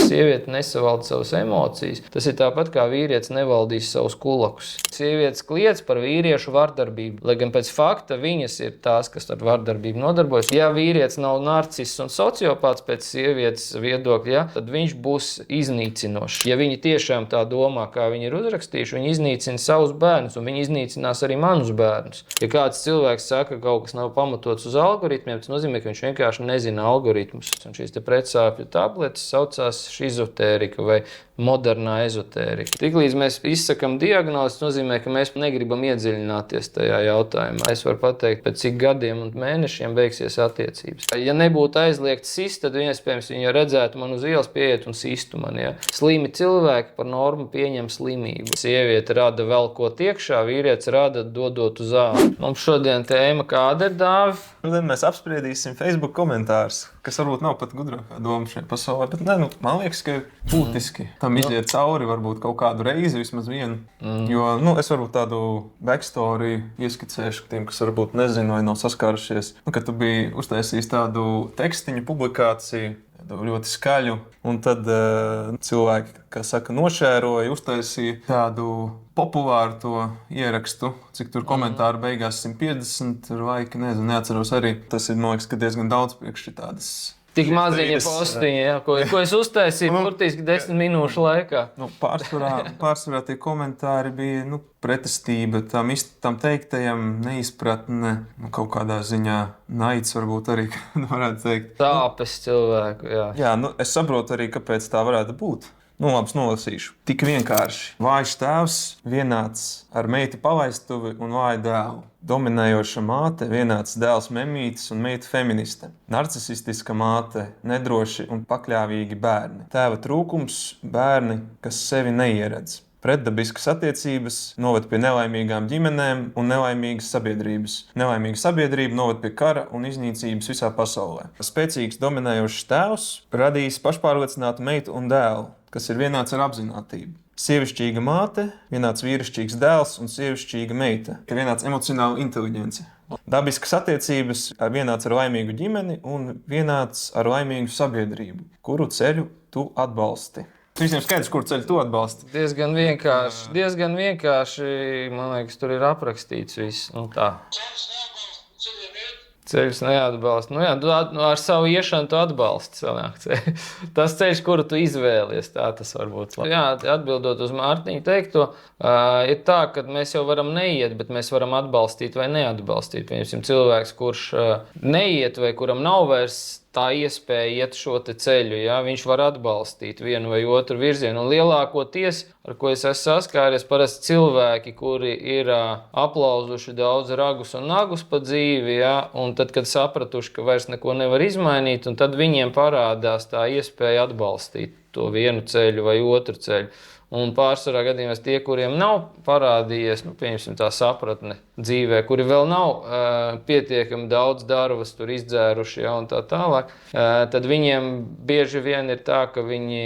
sieviete nesavalda savas emocijas, tas ir tāpat kā vīrietis nevaldīs savus kulakus. Sievietes kliedz par vīriešu vardarbību, lai gan pēc fakta viņas ir tās, kas ar vardarbību nodarbojas. Ja vīrietis nav narciss un sociopāts pēc sievietes viedokļa, ja, tad viņš būs iznīcinošs. Ja viņi tiešām tā domā, kā viņi ir uzrakstījuši, viņi iznīcina savus bērnus, un viņi iznīcinās arī manus bērnus. Ja kāds cilvēks saka, ka kaut kas nav pamatots uz algoritmiem, tas nozīmē, ka viņš vienkārši nezina algoritmus. Un šīs pretsāpju tabletes saucās šizotērika vai modernā ezotērika. Tiklīdz mēs izsakam diagnozi, tas nozīmē, ka mēs negribam iedziļināties tajā jautājumā. Es varu pateikt, pēc cik gadiem un mēnešiem beigsies attiecības. Ja nebūtu aizliegts sist, tad iespējams viņi redzētu man uz ielas, pieiet un sistu man. Ja. Slimi cilvēki par normu pieņem slimību. Sieviete rada vēl ko tiekšā, vīrietis rada dodot uz ādu. Mums šodien tēma kāda ir, Dāvi? Šodien mēs apspriedīsim Facebook komentārus, kas varbūt nav pat gudrākā doma šajā pasaulē, bet ne, man liekas, ka ir būtiski tam iziet cauri varbūt kaut kādu reizi, vismaz vienu. Jo es varbūt tādu backstory ieskicēšu tiem, kas varbūt nezinu vai nav saskārušies. Kad tu biji uztaisījis tādu tekstiņu publikāciju, ļoti skaļu, un tad cilvēki, kā saka, nošēroja, uztaisīja tādu populāru to ierakstu, cik tur komentāru beigās 150 vai neatceros arī. Tas ir, man liekas, ka diezgan daudz priekš tādas. Tik maziņa postiņa, ja, ko es uztaisīju burtiski 10 minūšu laikā. Pārsvarā tie komentāri bija pretestība tam teiktajam, neizpratne, kaut kādā ziņā naids varbūt arī, varētu teikt. Tāpes cilvēku, jā. Jā, es saprotu arī, kāpēc tā varētu būt. Labi, nolasīšu. Tik vienkārši. Vājš tēvs vienāds ar meiti palaistuvi un vāju dēlu. Dominējoša māte, vienāds dēls memītis un meita feministe. Narcisistiska māte, nedroši un pakļāvīgi bērni. Tēva trūkums, bērni, kas sevi neieredz. Pretdabiskas attiecības noved pie nelaimīgām ģimenēm un nelaimīgas sabiedrības. Nelaimīga sabiedrība noved pie kara un iznīcības visā pasaulē. Spēcīgs dominējošs tēvs radīs pašpārliecinātu meitu un dēlu, kas ir vienāds ar apzinātību. Sievišķīga māte, vienāds vīrišķīgs dēls un sievišķīga meita, ir vienāds emocionāla inteliģence. Dabiskas attiecības vienāds ar laimīgu ģimeni un vienāds ar laimīgu sabiedrību, kuru ceļu tu atbalsti. Visiem skaidrs, kur ceļu tu atbalsti. Diezgan vienkārši, man liekas, tur ir aprakstīts viss. Tā. Ceļus neatbalsta. Jā, ar savu iešanu tu atbalsti. Tas ceļš, kuru tu izvēlies, tā tas var būt. Jā, atbildot uz Mārtiņa teikto, ir tā, ka mēs jau varam neiet, bet mēs varam atbalstīt vai neatbalstīt. Piemēram, cilvēks, kurš neiet vai kuram nav vairs tā iespēja iet šo te ceļu, ja? Viņš var atbalstīt vienu vai otru virzienu. Un lielākoties, ar ko es esmu saskāries, parasti cilvēki, kuri ir aplauzuši daudz ragus un nagus pa dzīvi, ja? Un tad, kad sapratuši, ka vairs neko nevar izmainīt, un tad viņiem parādās tā iespēja atbalstīt to vienu ceļu vai otru ceļu. Un pārsvarā gadījumos tie, kuriem nav parādījies, pieņemsim tā sapratne dzīvē, kuri vēl nav pietiekami daudz darbas tur izdzēruši, ja, un tā tālāk, tad viņiem bieži vien ir tā, ka viņi,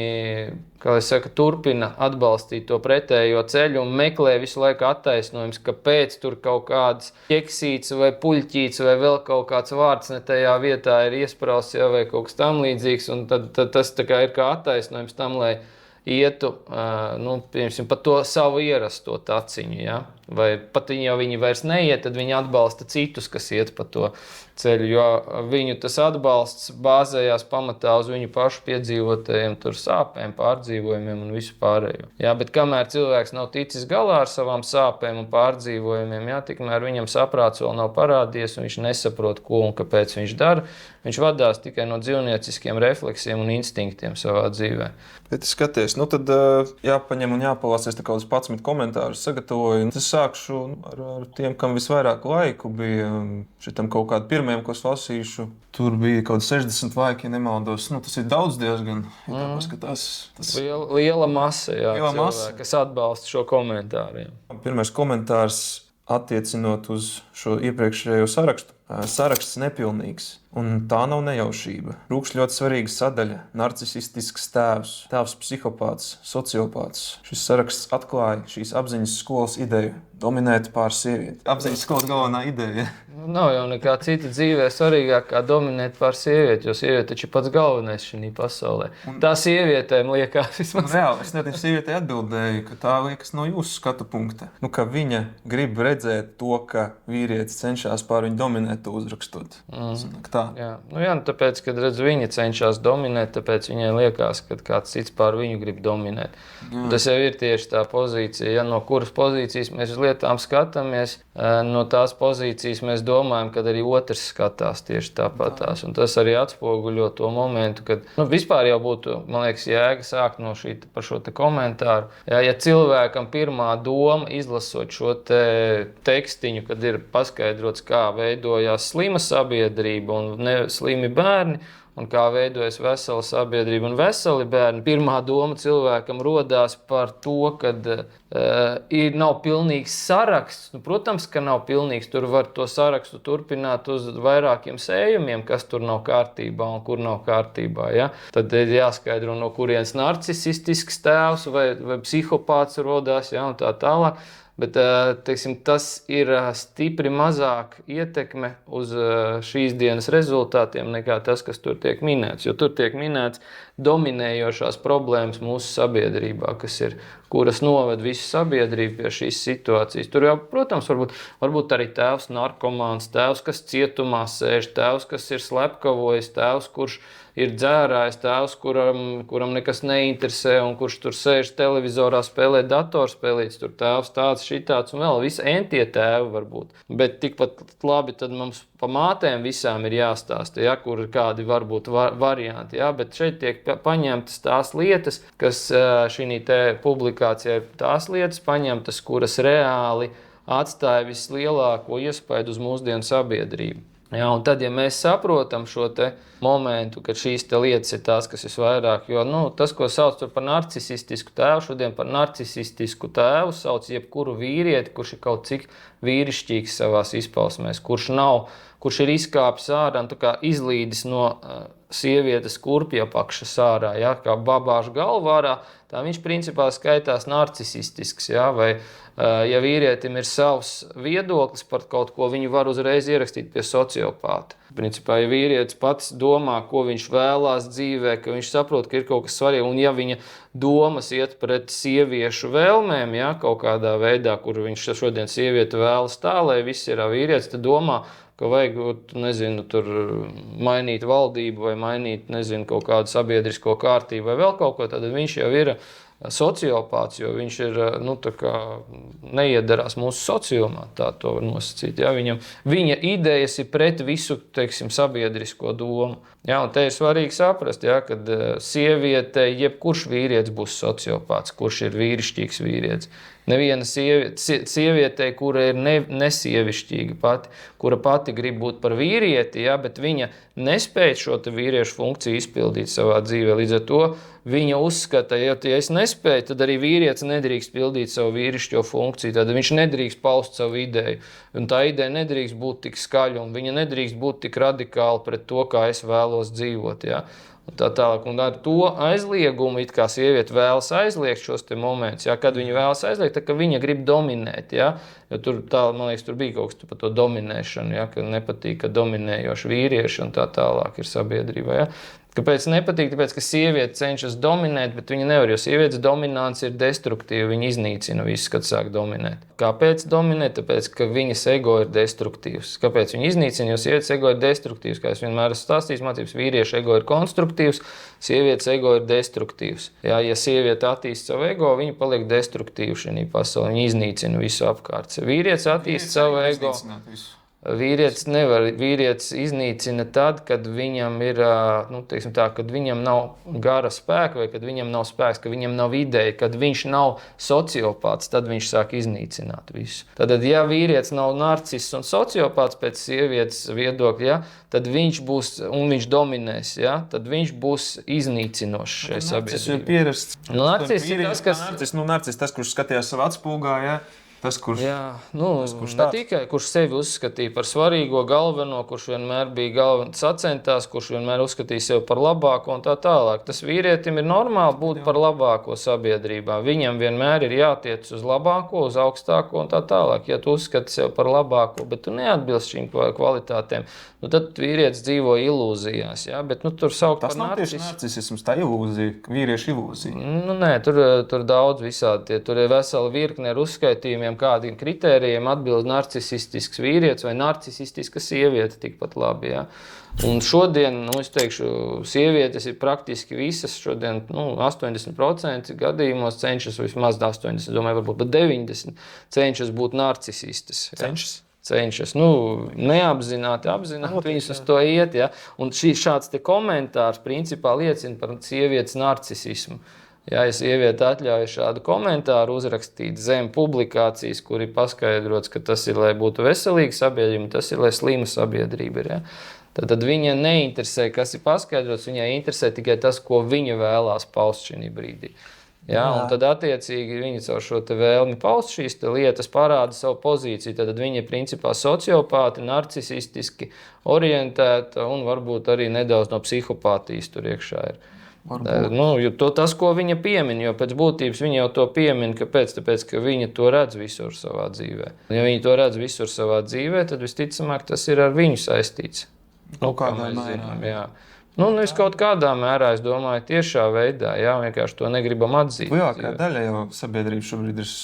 kā es saku, turpina atbalstīt to pretējo ceļu un meklē visu laiku attaisnojums, kāpēc tur kaut kāds ķeksīts vai puļķīts vai vēl kaut kāds vārds ne tajā vietā ir iesprausts, ja, vai kaut kas tam līdzīgs, un tad tas tā kā ir kā attaisnojums tam, lai ietu, piemēram, pa to savu ierasto taciņu, ja? Vai pat ja viņi vairs neiet, tad viņi atbalsta citus, kas iet pa to ceļu, jo viņu tas atbalsts bāzējās pamatā uz viņu pašu piedzīvotajiem tur sāpēm, pārdzīvojumiem un visu pārējo. Jā, bet kamēr cilvēks nav ticis galā ar savām sāpēm un pārdzīvojumiem, jā, tikmēr viņam saprāts vēl nav parādījies un viņš nesaprot, ko un kāpēc viņš dara. Viņš vadās tikai no dzīvnieciskiem refleksiem un instinktiem savā dzīvē. Bet skaties, tad jāpaņem un jāpalasīs tā kā uz 11 komentārus sagatavoju. Es sākšu ar tiem, kam visvairāk laiku bija šitam kaut kādu pirmajam, ko es lasīšu. Tur bija kaut 60 laiki, ja nemaldos. Tas ir daudz diezgan, ja tā paskatās. Liela masa, jā, cilvēki, kas atbalsta šo komentāru. Jā. Pirmais komentārs attiecinot uz šo iepriekšējo sarakstu. saraksts nepilnīgs. Un tā nav nejaušība. Rūkš ļoti svarīga sadaļa - narcisistisks tēvs, tēvs psihopāts, sociopāts. Šis saraksts atklāja šīs apziņas skolas ideju - dominēt pār sievieti. Apziņas skolas galvenā ideja. Nav jau nekā cita dzīvē svarīgāk kā dominēt pār sievieti, jo sieviete taču ir pats galvenais šajā pasaulē. Tā sievietēm liekas vismaz. Reāli, es nezinu, sievietei atbildēju, ka tā liekas no jūsu skatu punkta. Ka viņa grib redzēt to, ka vīrietis cenšas pār viņu dominēt, to uzrakstot. Tā. Jā, tāpēc, kad redz, viņa cenšas dominēt, tāpēc viņai liekas, ka kāds cits pār viņu grib dominēt. Tas jau ir tieši tā pozīcija, ja no kuras pozīcijas mēs uz lietām skatāmies, no tās pozīcijas mēs domājam, kad arī otrs skatās tieši tāpatās. Un tas arī atspoguļo to momentu, kad vispār jau būtu, man liekas, jēga sākt no par šo te komentāru. Ja cilvēkam pirmā doma, izlasot šo te tekstiņu, kad ir paskaidrots, kā veidojās slima sabiedrība un slimi bērni, un kā veidojas vesela sabiedrība un veseli bērni. Pirmā doma cilvēkam rodās par to, ka nav pilnīgs saraksts. Protams, ka nav pilnīgs. Tur var to sarakstu turpināt uz vairākiem sējumiem, kas tur nav kārtībā un kur nav kārtībā. Ja? Tad ir jāskaidro, no kurienes narcisistisks tēvs vai psihopāts rodās, ja? Un tā tālāk. Bet teiksim, tas ir stipri mazāk ietekme uz šīs dienas rezultātiem nekā tas, kas tur tiek minēts. Jo tur tiek minēts dominējošās problēmas mūsu sabiedrībā, kuras noved visu sabiedrību pie šīs situācijas. Tur jau, protams, varbūt arī tēvs narkomāns, tēvs, kas cietumā sēž, tēvs, kas ir slepkavojis, tēvs, kurš ir dzērājs, tēvs, kuram nekas neinteresē un kurš tur sēž televizorā, spēlē datorspēlītes, tur tēvs tāds, šitāds un vēl visi entie tēvi varbūt. Bet tikpat labi tad mums pa mātēm visām ir jāstāsta, ja, kur kādi varbūt varianti, ja, bet šeit tiek paņemtas tās lietas, kas šī te publikācijā ir tās lietas paņemtas, kuras reāli atstāja vislielāko iespaidu uz mūsdienu sabiedrību. Ja, un tad, ja mēs saprotam šo te momentu, ka šīs te lietas ir tās, kas visvairāk, jo tas, ko sauc par narcisistisku tēvu, šodien par narcisistisku tēvu sauc jebkuru vīrieti, kurš ir kaut cik vīrišķīgs savās izpausmēs, kurš ir izkāpis ārā un tā kā izlīdis no sievietes kurpja pakšas ārā, ja, kā babāžu galvā ārā, tā viņš principā skaitās narcisistisks, ja, vai ja vīrietim ir savs viedoklis par kaut ko, viņu var uzreiz ierakstīt pie sociopāta. Principā, ja vīrietis pats domā, ko viņš vēlās dzīvē, ka viņš saprot, ka ir kaut kas svarīgi, un ja viņa domas iet pret sieviešu vēlmēm, ja, kaut kādā veidā, kur viņš šodien sievieti vēlas tā, lai viss ir vīrietis, tad domā, ka vajag, tur mainīt valdību vai mainīt, kaut kādu sabiedrisko kārtību vai vēl kaut ko, tad viņš jau ir sociopāts, jo viņš ir, neiedarās mūsu sociumā, tā to var nosacīt. Ja? Viņa idejas ir pret visu, sabiedrisko domu. Ja? Un te ir svarīgi saprast, ja, kad sieviete, jebkurš vīrietis būs sociopāts, kurš ir vīrišķīgs vīrietis. Neviena sievietei, kura ir nesievišķīga pati, kura pati grib būt par vīrieti, ja, bet viņa nespēj šo te vīriešu funkciju izpildīt savā dzīvē. Līdz ar to viņa uzskata, ja es nespēju, tad arī vīrietis nedrīkst pildīt savu vīrišķo funkciju, tad viņš nedrīkst paust savu ideju. Un tā ideja nedrīkst būt tik skaļa, un viņa nedrīkst būt tik radikāla pret to, kā es vēlos dzīvot. Ja. Un tā tālāk. Un ar to aizliegumu, it kā sieviete vēlas aizliegt šos te momentus, ja, kad viņa vēlas aizliegt, tad, ka viņa grib dominēt, ja, jo tur, man liekas, tur bija kaut kas par to dominēšanu, ja, ka nepatīk, ka dominējoši vīrieši un tā tālāk ir sabiedrībā, ja. Kāpēc nepatīk? Tāpēc, ka sieviete cenšas dominēt, bet viņa nevar, jo sievietes dominants ir destruktīva, viņa iznīcina visu, kad sāk dominēt. Kāpēc dominēt? Tāpēc, ka viņas ego ir destruktīvs. Kāpēc viņa iznīcina? Jo sievietes ego ir destruktīvs. Kā es vienmēr esmu stāstījis mācības, vīrieša ego ir konstruktīvs, sievietes ego ir destruktīvs. Ja sieviete attīst savu ego, viņa paliek destruktīva šajā pasaulē, viņa iznīcina visu apkārt. Vīrietis attīst savu ego. Vīrietis nevar, vīrietis iznīcina tad, kad viņam ir, kad viņam nav gara spēka vai kad viņam nav spēks, ka viņam nav ideja, kad viņš nav sociopāts, tad viņš sāk iznīcināt visu. Tad, ja vīrietis nav narciss un sociopāts pēc sievietes viedokļa, ja, tad viņš būs, un viņš dominēs, ja, tad viņš būs iznīcinošs šai sabiedrībai. Tas ir pierasts. Narciss ir tas, kas... Narciss, tas, kurš skatījās savā atspulgā, ja. Tas, kurš, kurš ne tikai kurš sevi uzskatīja par svarīgo, galveno, kurš vienmēr bija galvenais sacentās, kurš vienmēr uzskatīja sevi par labāko un tā tālāk. Tas vīrietim ir normāli būt par labāko sabiedrībā. Viņam vienmēr ir jātiec uz labāko, uz augstāko un tā tālāk. Ja tu uzskati sevi par labāko, bet tu neatbilst šīm kvalitātēm, tad vīrietis dzīvo ilūzijās. Ja? Bet, tur saukt tas nav tieši narcisisms, tā ilūzija, vīriešu ilūzija. Nē, tur daudz visādi. Tur ir vesela virkne ar uzskaitījumiem, kādiem kritērijiem atbilst narcisistisks vīrietis vai narcisistiska sieviete tikpat labi. Ja? Un šodien, es teikšu, sievietes ir praktiski visas šodien, 80% gadījumos cenšas, vismaz 80, domāju, varbūt pat 90, cenšas būt narcisistas. Ja? Cenšas, neapzināti, viņas uz to iet. Ja? Un šāds te komentārs principā liecina par sievietes narcisismu. Ja sieviete atļauj šādu komentāru uzrakstīt zem publikācijas, kur ir paskaidrots, ka tas ir, lai būtu veselīga sabiedrība, tas ir, lai slima sabiedrība ir. Ja? Tad viņa neinteresē, kas ir paskaidrots, viņai interesē tikai tas, ko viņa vēlās paust šajā brīdī. Ja? Un tad attiecīgi viņa caur šo te vēlmi paust šīs te lietas parāda savu pozīciju. Tad viņa ir principā sociopāti, narcisistiski orientēta un varbūt arī nedaudz no psihopātijas tur iekšā ir. Tas, ko viņa piemin, jo pēc būtības viņa jau to piemin, kāpēc? Tāpēc, ka viņa to redz visur savā dzīvē. Ja viņa to redz visur savā dzīvē, tad visticamāk tas ir ar viņu saistīts. Kādā mērā? Jā. Nevis kaut kādā mērā, es domāju, tiešā veidā, jā, vienkārši to negribam atzīt. Lielākā daļa jau sabiedrība šobrīd ir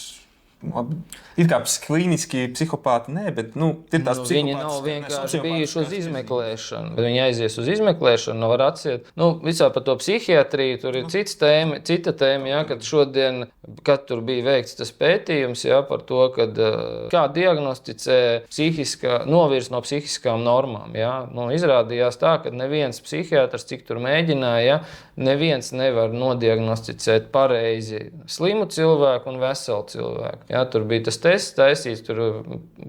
it kā klīniski psihopāti, bet ir tās psihopātas. Viņi nav vienkārši bijuši uz izmeklēšanu. Kad viņi aizies uz izmeklēšanu, var atsiet. Visā par to psihiatriju tur ir cita tēma, ja, kad šodien, kad tur bija veikts tas pētījums, ja, par to, kad kā diagnosticē novirs no psihiskām normām. Ja. Izrādījās tā, ka neviens psihiatrs, cik tur mēģināja, neviens nevar nodiagnosticēt pareizi slimu cilvēku un veselu cilvēku. Ja, tur bija tas tests taisīts, tur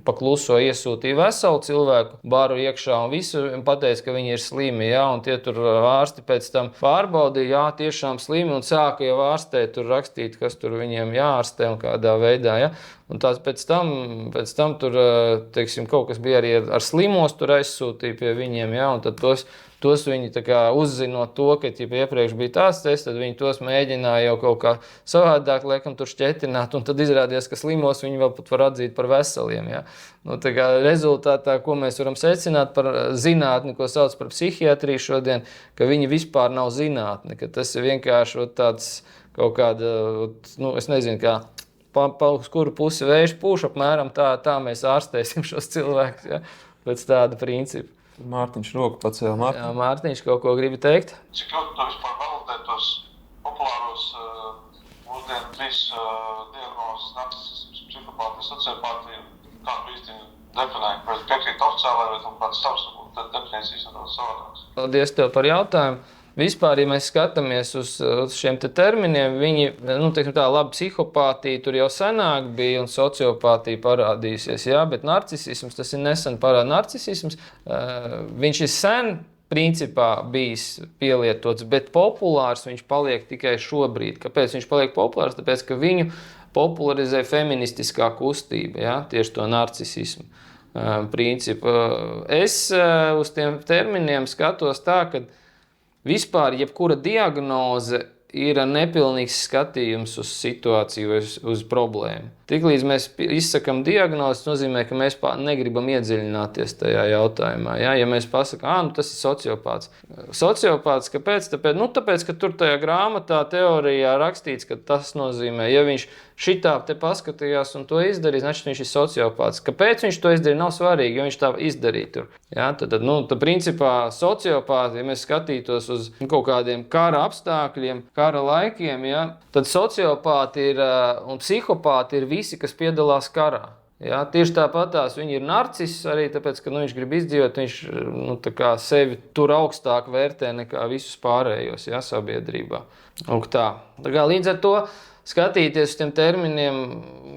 pakluso iesūtīja veselu cilvēku, baru iekšā un visu pateica, ka viņi ir slimi. Ja, un tie tur ārsti pēc tam pārbaudīja, jā, tiešām slimi un sāka jau ārstēt, tur rakstīt, kas tur viņiem jāārstē un kādā veidā. Ja. Un tās pēc tam tur, teiksim, kaut kas bija arī ar slimos tur aizsūtīja pie viņiem, ja, un tad tos viņi tā kā uzzinot to, ka iepriekš bija tāds tests, tad viņi tos mēģināja jau kaut kā savādāk, laikam, tur šķetināt, un tad izrādījās, ka slimos viņi vēl pat var atzīt par veseliem. Ja? Tā kā rezultātā, ko mēs varam secināt par zinātni, ko sauc par psihiatriju šodien, ka viņi vispār nav zinātne, ka tas ir vienkārši tāds kaut kāda, es nezinu, kā uz kuru pusi vējš pūš, apmēram tā mēs ārstēsim šos cilvēkus, ja? Pēc tāda principa. Mārtiņš roku pacēla. Jā, Mārtiņš kaut ko gribi teikt? Cik ļoti to vispār validē tos populāros mūsdienu trīs diagnozes, narcisisms, psihopātija, sociopātija, kādu īsti definē, vai piekrīt oficiālai, vai tam kāds savs, tad definēs īstenot savādāks. Paldies tev par jautājumu. Vispār, ja mēs skatāmies uz šiem te terminiem, viņi, labi, psihopātija tur jau senāk bija un sociopātija parādījusies, jā, bet narcisisms, tas ir nesen parādījies. Narcisisms, viņš ir sen principā bijis pielietots, bet populārs viņš paliek tikai šobrīd. Kāpēc viņš paliek populārs? Tāpēc, ka viņu popularizē feministiskā kustība, jā, tieši to narcisismu principu. Es uz tiem terminiem skatos tā, ka vispār jebkura diagnoze ir nepilnīgs skatījums uz situāciju vai uz problēmu. Tiklīdz mēs izsakam diagnozi, tas nozīmē, ka mēs negribam iedziļināties tajā jautājumā. Ja, ja mēs pasakām, tas ir sociopāts. Sociopāts, kāpēc? Tāpēc, ka tur tajā grāmatā teorijā rakstīts, ka tas nozīmē, ja viņš šitā te paskatījās un to izdarīja, значит, viņš ir sociopāts. Kāpēc viņš to izdarīja, nav svarīgi, jo viņš tā izdarīja tur. Ja, tad principā sociopāti, ja mēs skatītos uz kaut kādiem kara apstākļiem, kara laikiem, ja, tad sociopāti ir un psihopāti ir visi, kas piedalās karā. Ja, tieši tāpatās viņi ir narciss arī, tāpēc, ka viņš grib izdzīvot, viņš sevi tur augstāk vērtē nekā visus pārējos, ja, sabiedrībā. Tā kā līdz ar to skatīties uz tiem terminiem,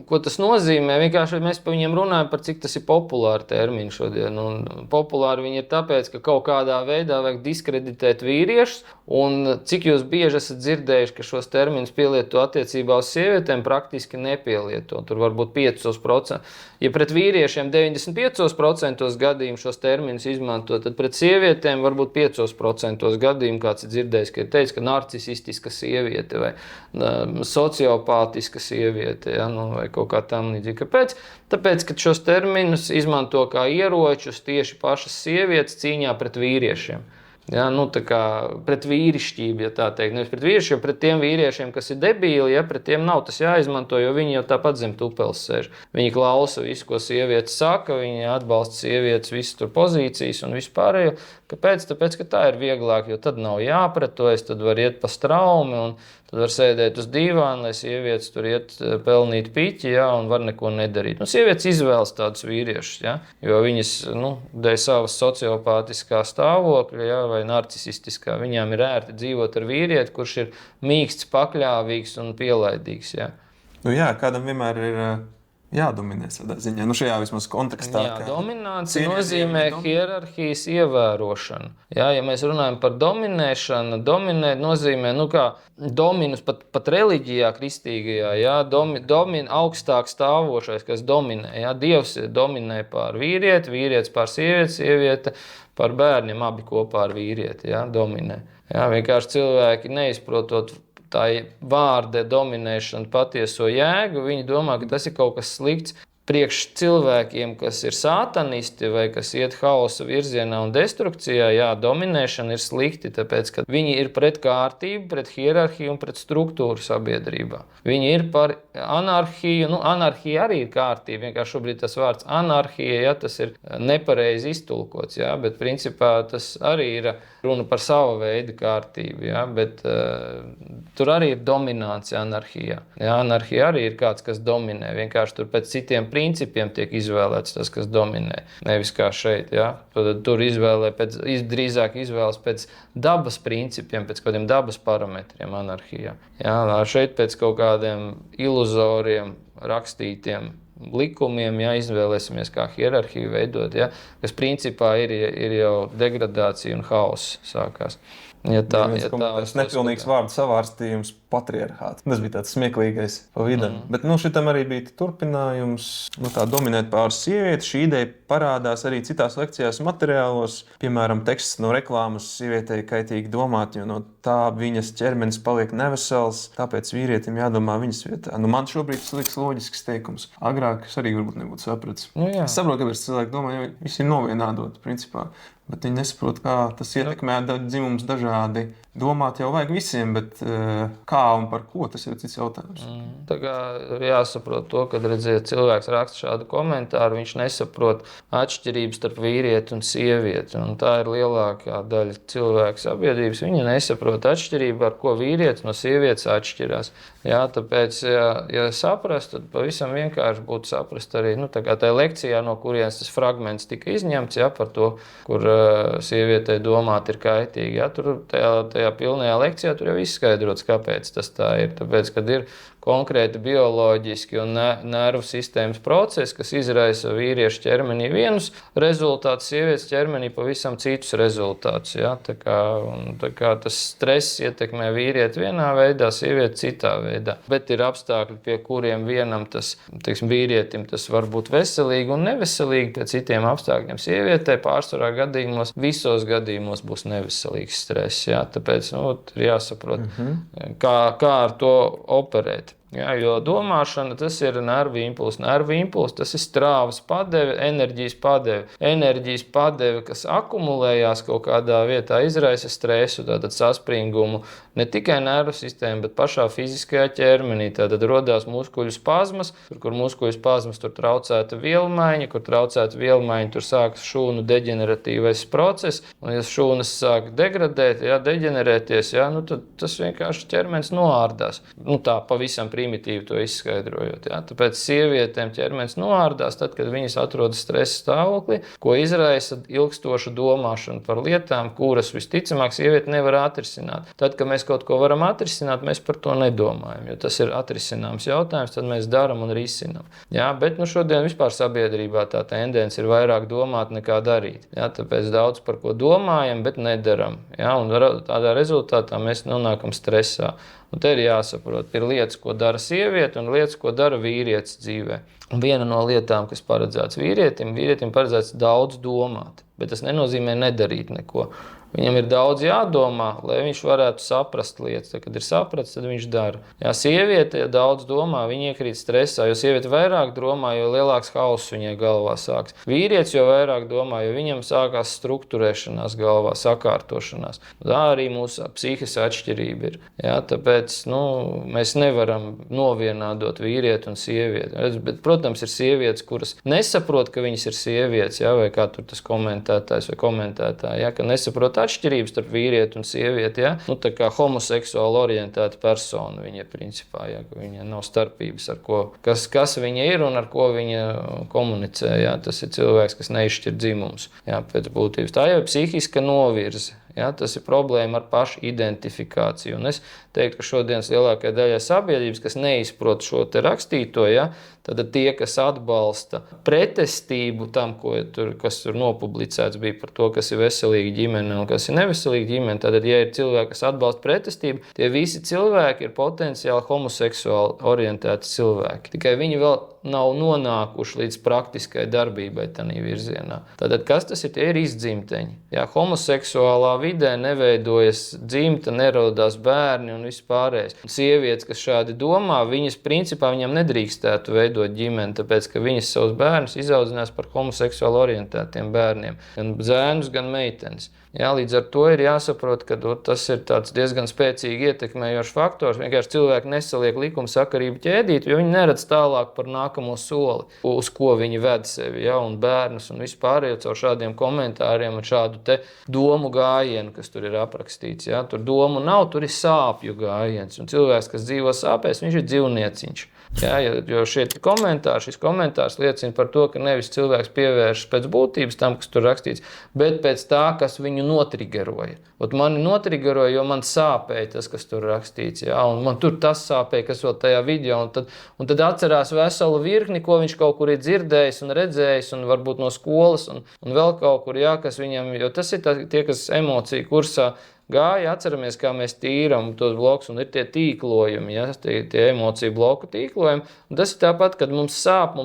ko tas nozīmē. Vienkārši mēs par viņiem runājam, par cik tas ir populāri termini šodien. Un populāri viņi ir tāpēc, ka kaut kādā veidā vajag diskreditēt vīriešus, un cik jūs bieži esat dzirdējuši, ka šos terminus pielieto attiecībā uz sievietēm, praktiski nepielieto. Tur varbūt 5%. Ja pret vīriešiem 95% gadījumu šos terminus izmanto, tad pret sievietēm varbūt 5% gadījumu kāds ir dzirdējis, ka ir teicis, ka narcisistiska sieviete vai sociopātiska sieviete, ja, nu, vai kaut kā tam līdzīgi. Kāpēc? Tāpēc, ka šos terminus izmanto kā ieročus tieši pašas sievietes cīņā pret vīriešiem. Ja, nu, tā kā pret vīrišķību, ja tā teikt. Nevis pret vīriešiem, pret tiem vīriešiem, kas ir debīli, ja pret tiem nav tas jāizmanto, jo viņi jau tāpat zem tupeles sēž. Viņi klausa visu, ko sievietes saka, viņi atbalsta sievietes visas tur pozīcijas un vispārējo. Kāpēc? Tāpēc, ka tā ir vieglāk, jo tad nav jāpretojas, tad var iet pa straumi un tad var sēdēt uz dīvāna, lai sievietes tur iet pelnīt piķi, ja, un var neko nedarīt. Nu, sievietes izvēlas tādus vīriešus, ja, jo viņas, dēļ savas sociopātiskā stāvokļa, ja, vai narcisistiskā, viņām ir ērti dzīvot ar vīrieti, kurš ir mīksts, pakļāvīgs un pielaidīgs. Ja. Nu jā, kādam vienmēr ir jādominē tādā ziņā. Nu šajā vismaz kontekstā. Jā, dominācija nozīmē hierarhijas ievērošanu. Jā, ja mēs runājam par dominēšanu, dominēt nozīmē, kā dominus pat reliģijā kristīgajā, jā, augstāk stāvošais, kas dominē. Jā, Dievs dominē pār vīrieti, vīrietis pār sievieti, sieviete pār bērniem, abi kopā ar vīrieti, jā, dominē. Jā, vienkārši cilvēki neizprotot tā vārda dominēšana patieso jēgu, viņi domā, ka tas ir kaut kas slikts priekš cilvēkiem, kas ir sātanisti vai kas iet hausa virzienā un destrukcijā. Jā, dominēšana ir slikti, tāpēc, ka viņi ir pret kārtību, pret hierarhiju un pret struktūru sabiedrībā. Viņi ir par anarhiju, anarhija arī ir kārtība, vienkārši šobrīd tas vārds anarhija, ja, tas ir nepareizi iztulkots, ja, bet principā tas arī ir runa par savu veidu kārtību, ja, bet tur arī ir dominācija anarhijā. Ja, anarhija arī ir kāds, kas dominē, vienkārši tur pēc citiem principiem tiek izvēlēts tas, kas dominē, nevis kā šeit. Ja? Tur drīzāk izvēlas pēc dabas principiem, pēc kādiem dabas parametriem anarhijā. Ja? Šeit pēc kaut kādiem iluzoriem rakstītiem likumiem, ja izvēlēsimies kā hierarhiju veidot, ja? Kas principā ir jau degradācija un hauss sākās. Tas nepilnīgs vārdu savārstījums patriarhāts. Tas bija tāds smieklīgais pa vidu. Bet šitam arī bija turpinājums. Tā dominēt pār sievieti. Šī ideja parādās arī citās lekcijās materiālos. Piemēram, teksts no reklāmas sievietei kaitīgi domāt, jo no tā viņas ķermenis paliek nevesels, tāpēc vīrietim jādomā viņas vietā. Man šobrīd tas liekas loģisks teikums. Agrāk es arī varbūt nebūtu sapratis. Es saprotu, kāpēc cilvēki domā, jo visi ir novienādoti principā. Bet viņi nesaprot, kā tas ietekmē dzimumus dažādi. Domāt jau vajag visiem, bet kā un par ko, tas ir cits jautājums. Tā kā jāsaprot to, kad redziet, cilvēks raksta šādu komentāru, viņš nesaprot atšķirības starp vīrieti un sievieti. Un tā ir lielākā daļa cilvēku sabiedrības. Viņi nesaprot atšķirību, ar ko vīrietis no sievietes atšķirās. Jā, tāpēc, ja saprast, tad pavisam vienkārši būtu saprast arī, tajā lekcijā, no kurienes tas fragments tika izņemts, jā, par to, kur sievietei domāt ir kaitīgi. Jā, tur tajā pilnajā lekcijā tur jau izskaidrots, kāpēc tas tā ir. Tāpēc, kad ir konkrēti bioloģiski un nervu sistēmas procesi, kas izraisa vīriešu ķermenī vienus rezultātus, sievietes ķermenī pavisam citus rezultātus. Ja? Tā kā tas stress ietekmē vīrieti vienā veidā, sievieti citā veidā. Bet ir apstākļi, pie kuriem vienam tas, vīrietim tas var būt veselīgi un neveselīgi, pie citiem apstākļiem sievietei pārsvarā gadījumos, visos gadījumos būs neveselīgs stress. Ja? Tāpēc ir jāsaprot, kā ar to operēt. Jā, jo domāšana, tas ir nervu impulss. Nervu impulss, tas ir strāvas padeve, enerģijas padeve. Enerģijas padeve, kas akumulējās kaut kādā vietā, izraisa stresu, tātad saspringumu. Ne tikai nervu sistēma, bet pašā fiziskajā ķermenī. Tātad rodās muskuļu spazmas, kur muskuļu spazmas tur traucēta vielmaiņa, kur traucēta vielmaiņa, tur sākas šūnu deģeneratīvais process. Un ja šūnas sāk degradēt, deģenerēties, tad tas vienkārši ķermenis noārdās. Tā pavisam primitīvi to izskaidrojot. Jā. Tāpēc sievietēm ķermenis noārdās tad, kad viņas atrodas stresa stāvoklī, ko izraisa ilgstoša domāšana par lietām, kuras visticamāk sieviete nevar atrisināt. Tad, kad mēs kaut ko varam atrisināt, mēs par to nedomājam, jo tas ir atrisināms jautājums, tad mēs daram un risinam. Jā, bet šodien vispār sabiedrībā tā tendence ir vairāk domāt nekā darīt. Jā, tāpēc daudz par ko domājam, bet nedaram. Jā, un tādā rezultātā mēs nonākam stresā. Un te ir jāsaprot, ir lietas, ko dara sieviete un lietas, ko dara vīrietis dzīvē. Un viena no lietām, kas paredzēts vīrietim paredzēts daudz domāt, bet tas nenozīmē nedarīt neko. Viņam ir daudz jādomā, lai viņš varētu saprast lietas. Tad, kad ir sapratis, tad viņš dara. Ja sieviete daudz domā, viņa iekrīt stresā, jo sieviete vairāk domā, jo lielāks hauss viņai galvā sāks. Vīrietis jau vairāk domā, jo viņam sākās struktūrēšanās galvā, sakārtošanās. Tā arī mūsu psihes atšķirība ir. Ja, tāpēc mēs nevaram novienādot vīrieti un sievieti. Bet, protams, ir sievietes, kuras nesaprot, ka viņas ir sievietes, ja, vai kā tur tas komentētājs vai komentētāji, ja, ka nesaprot atšķirības starp vīrieti un sievieti, ja? Tā kā homoseksuāli orientēta persona viņa principā, ja? Ka viņa nav starpības, kas viņa ir un ar ko viņa komunicē, ja? Tas ir cilvēks, kas neizšķir dzimumus, ja? Pēc būtības. Tā jau ir psihiska novirze. Ja, tas ir problēma ar pašu identifikāciju. Un es teiktu, ka šodienas lielākajai daļai sabiedrības, kas neizprot šo te rakstīto, ja, tad tie, kas atbalsta pretestību tam, kas tur nopublicēts bija par to, kas ir veselīga ģimene un kas ir neveselīga ģimene, tad, ja ir cilvēki, kas atbalsta pretestību, tie visi cilvēki ir potenciāli homoseksuāli orientēti cilvēki. Tikai viņi vēl nav nonākuši līdz praktiskai darbībai tādā virzienā. Tātad, kas tas ir? Tie ir izdzimteņi. Ja, homoseksuālā vidē neveidojas dzimta, nerodās bērni un viss pārējais. Sievietes, kas šādi domā, viņas principā viņam nedrīkstētu veidot ģimeni, tāpēc, ka viņas savus bērnus izaudzinās par homoseksuāli orientētiem bērniem. Gan zēnus, gan meitenes. Jā, līdz ar to ir jāsaprot, ka tas ir tāds diezgan spēcīgi ietekmējošs faktors. Vienkārši cilvēki nesaliek likumsakarību ķēdīt, jo viņi neredz tālāk par nākamo soli, uz ko viņi ved sevi, ja, un bērnus un vispārējo caur šādiem komentāriem un šādu te domu gājienu, kas tur ir aprakstīts. Ja. Tur domu nav, tur ir sāpju gājiens. Un cilvēks, kas dzīvo sāpēs, viņš ir dzīvnieciņš. Jā, jo šis komentārs liecina par to, ka nevis cilvēks pievēršas pēc būtības tam, kas tur rakstīts, bet pēc tā, kas viņu notrigeroja. Mani notrigeroja, jo man sāpēja tas, kas tur rakstīts. Jā, un man tur tas sāpēja, kas vēl tajā video. Un tad atcerās veselu virkni, ko viņš kaut kur ir dzirdējis un redzējis, un varbūt no skolas, un vēl kaut kur, jā, kas viņam, jo tas ir tie, kas emociju kursā gāja, atceramies, kā mēs tīram tos blokus, un ir tie tīklojumi, ja, tie emociju bloku tīklojumi. Un tas ir tāpat, kad mums sāp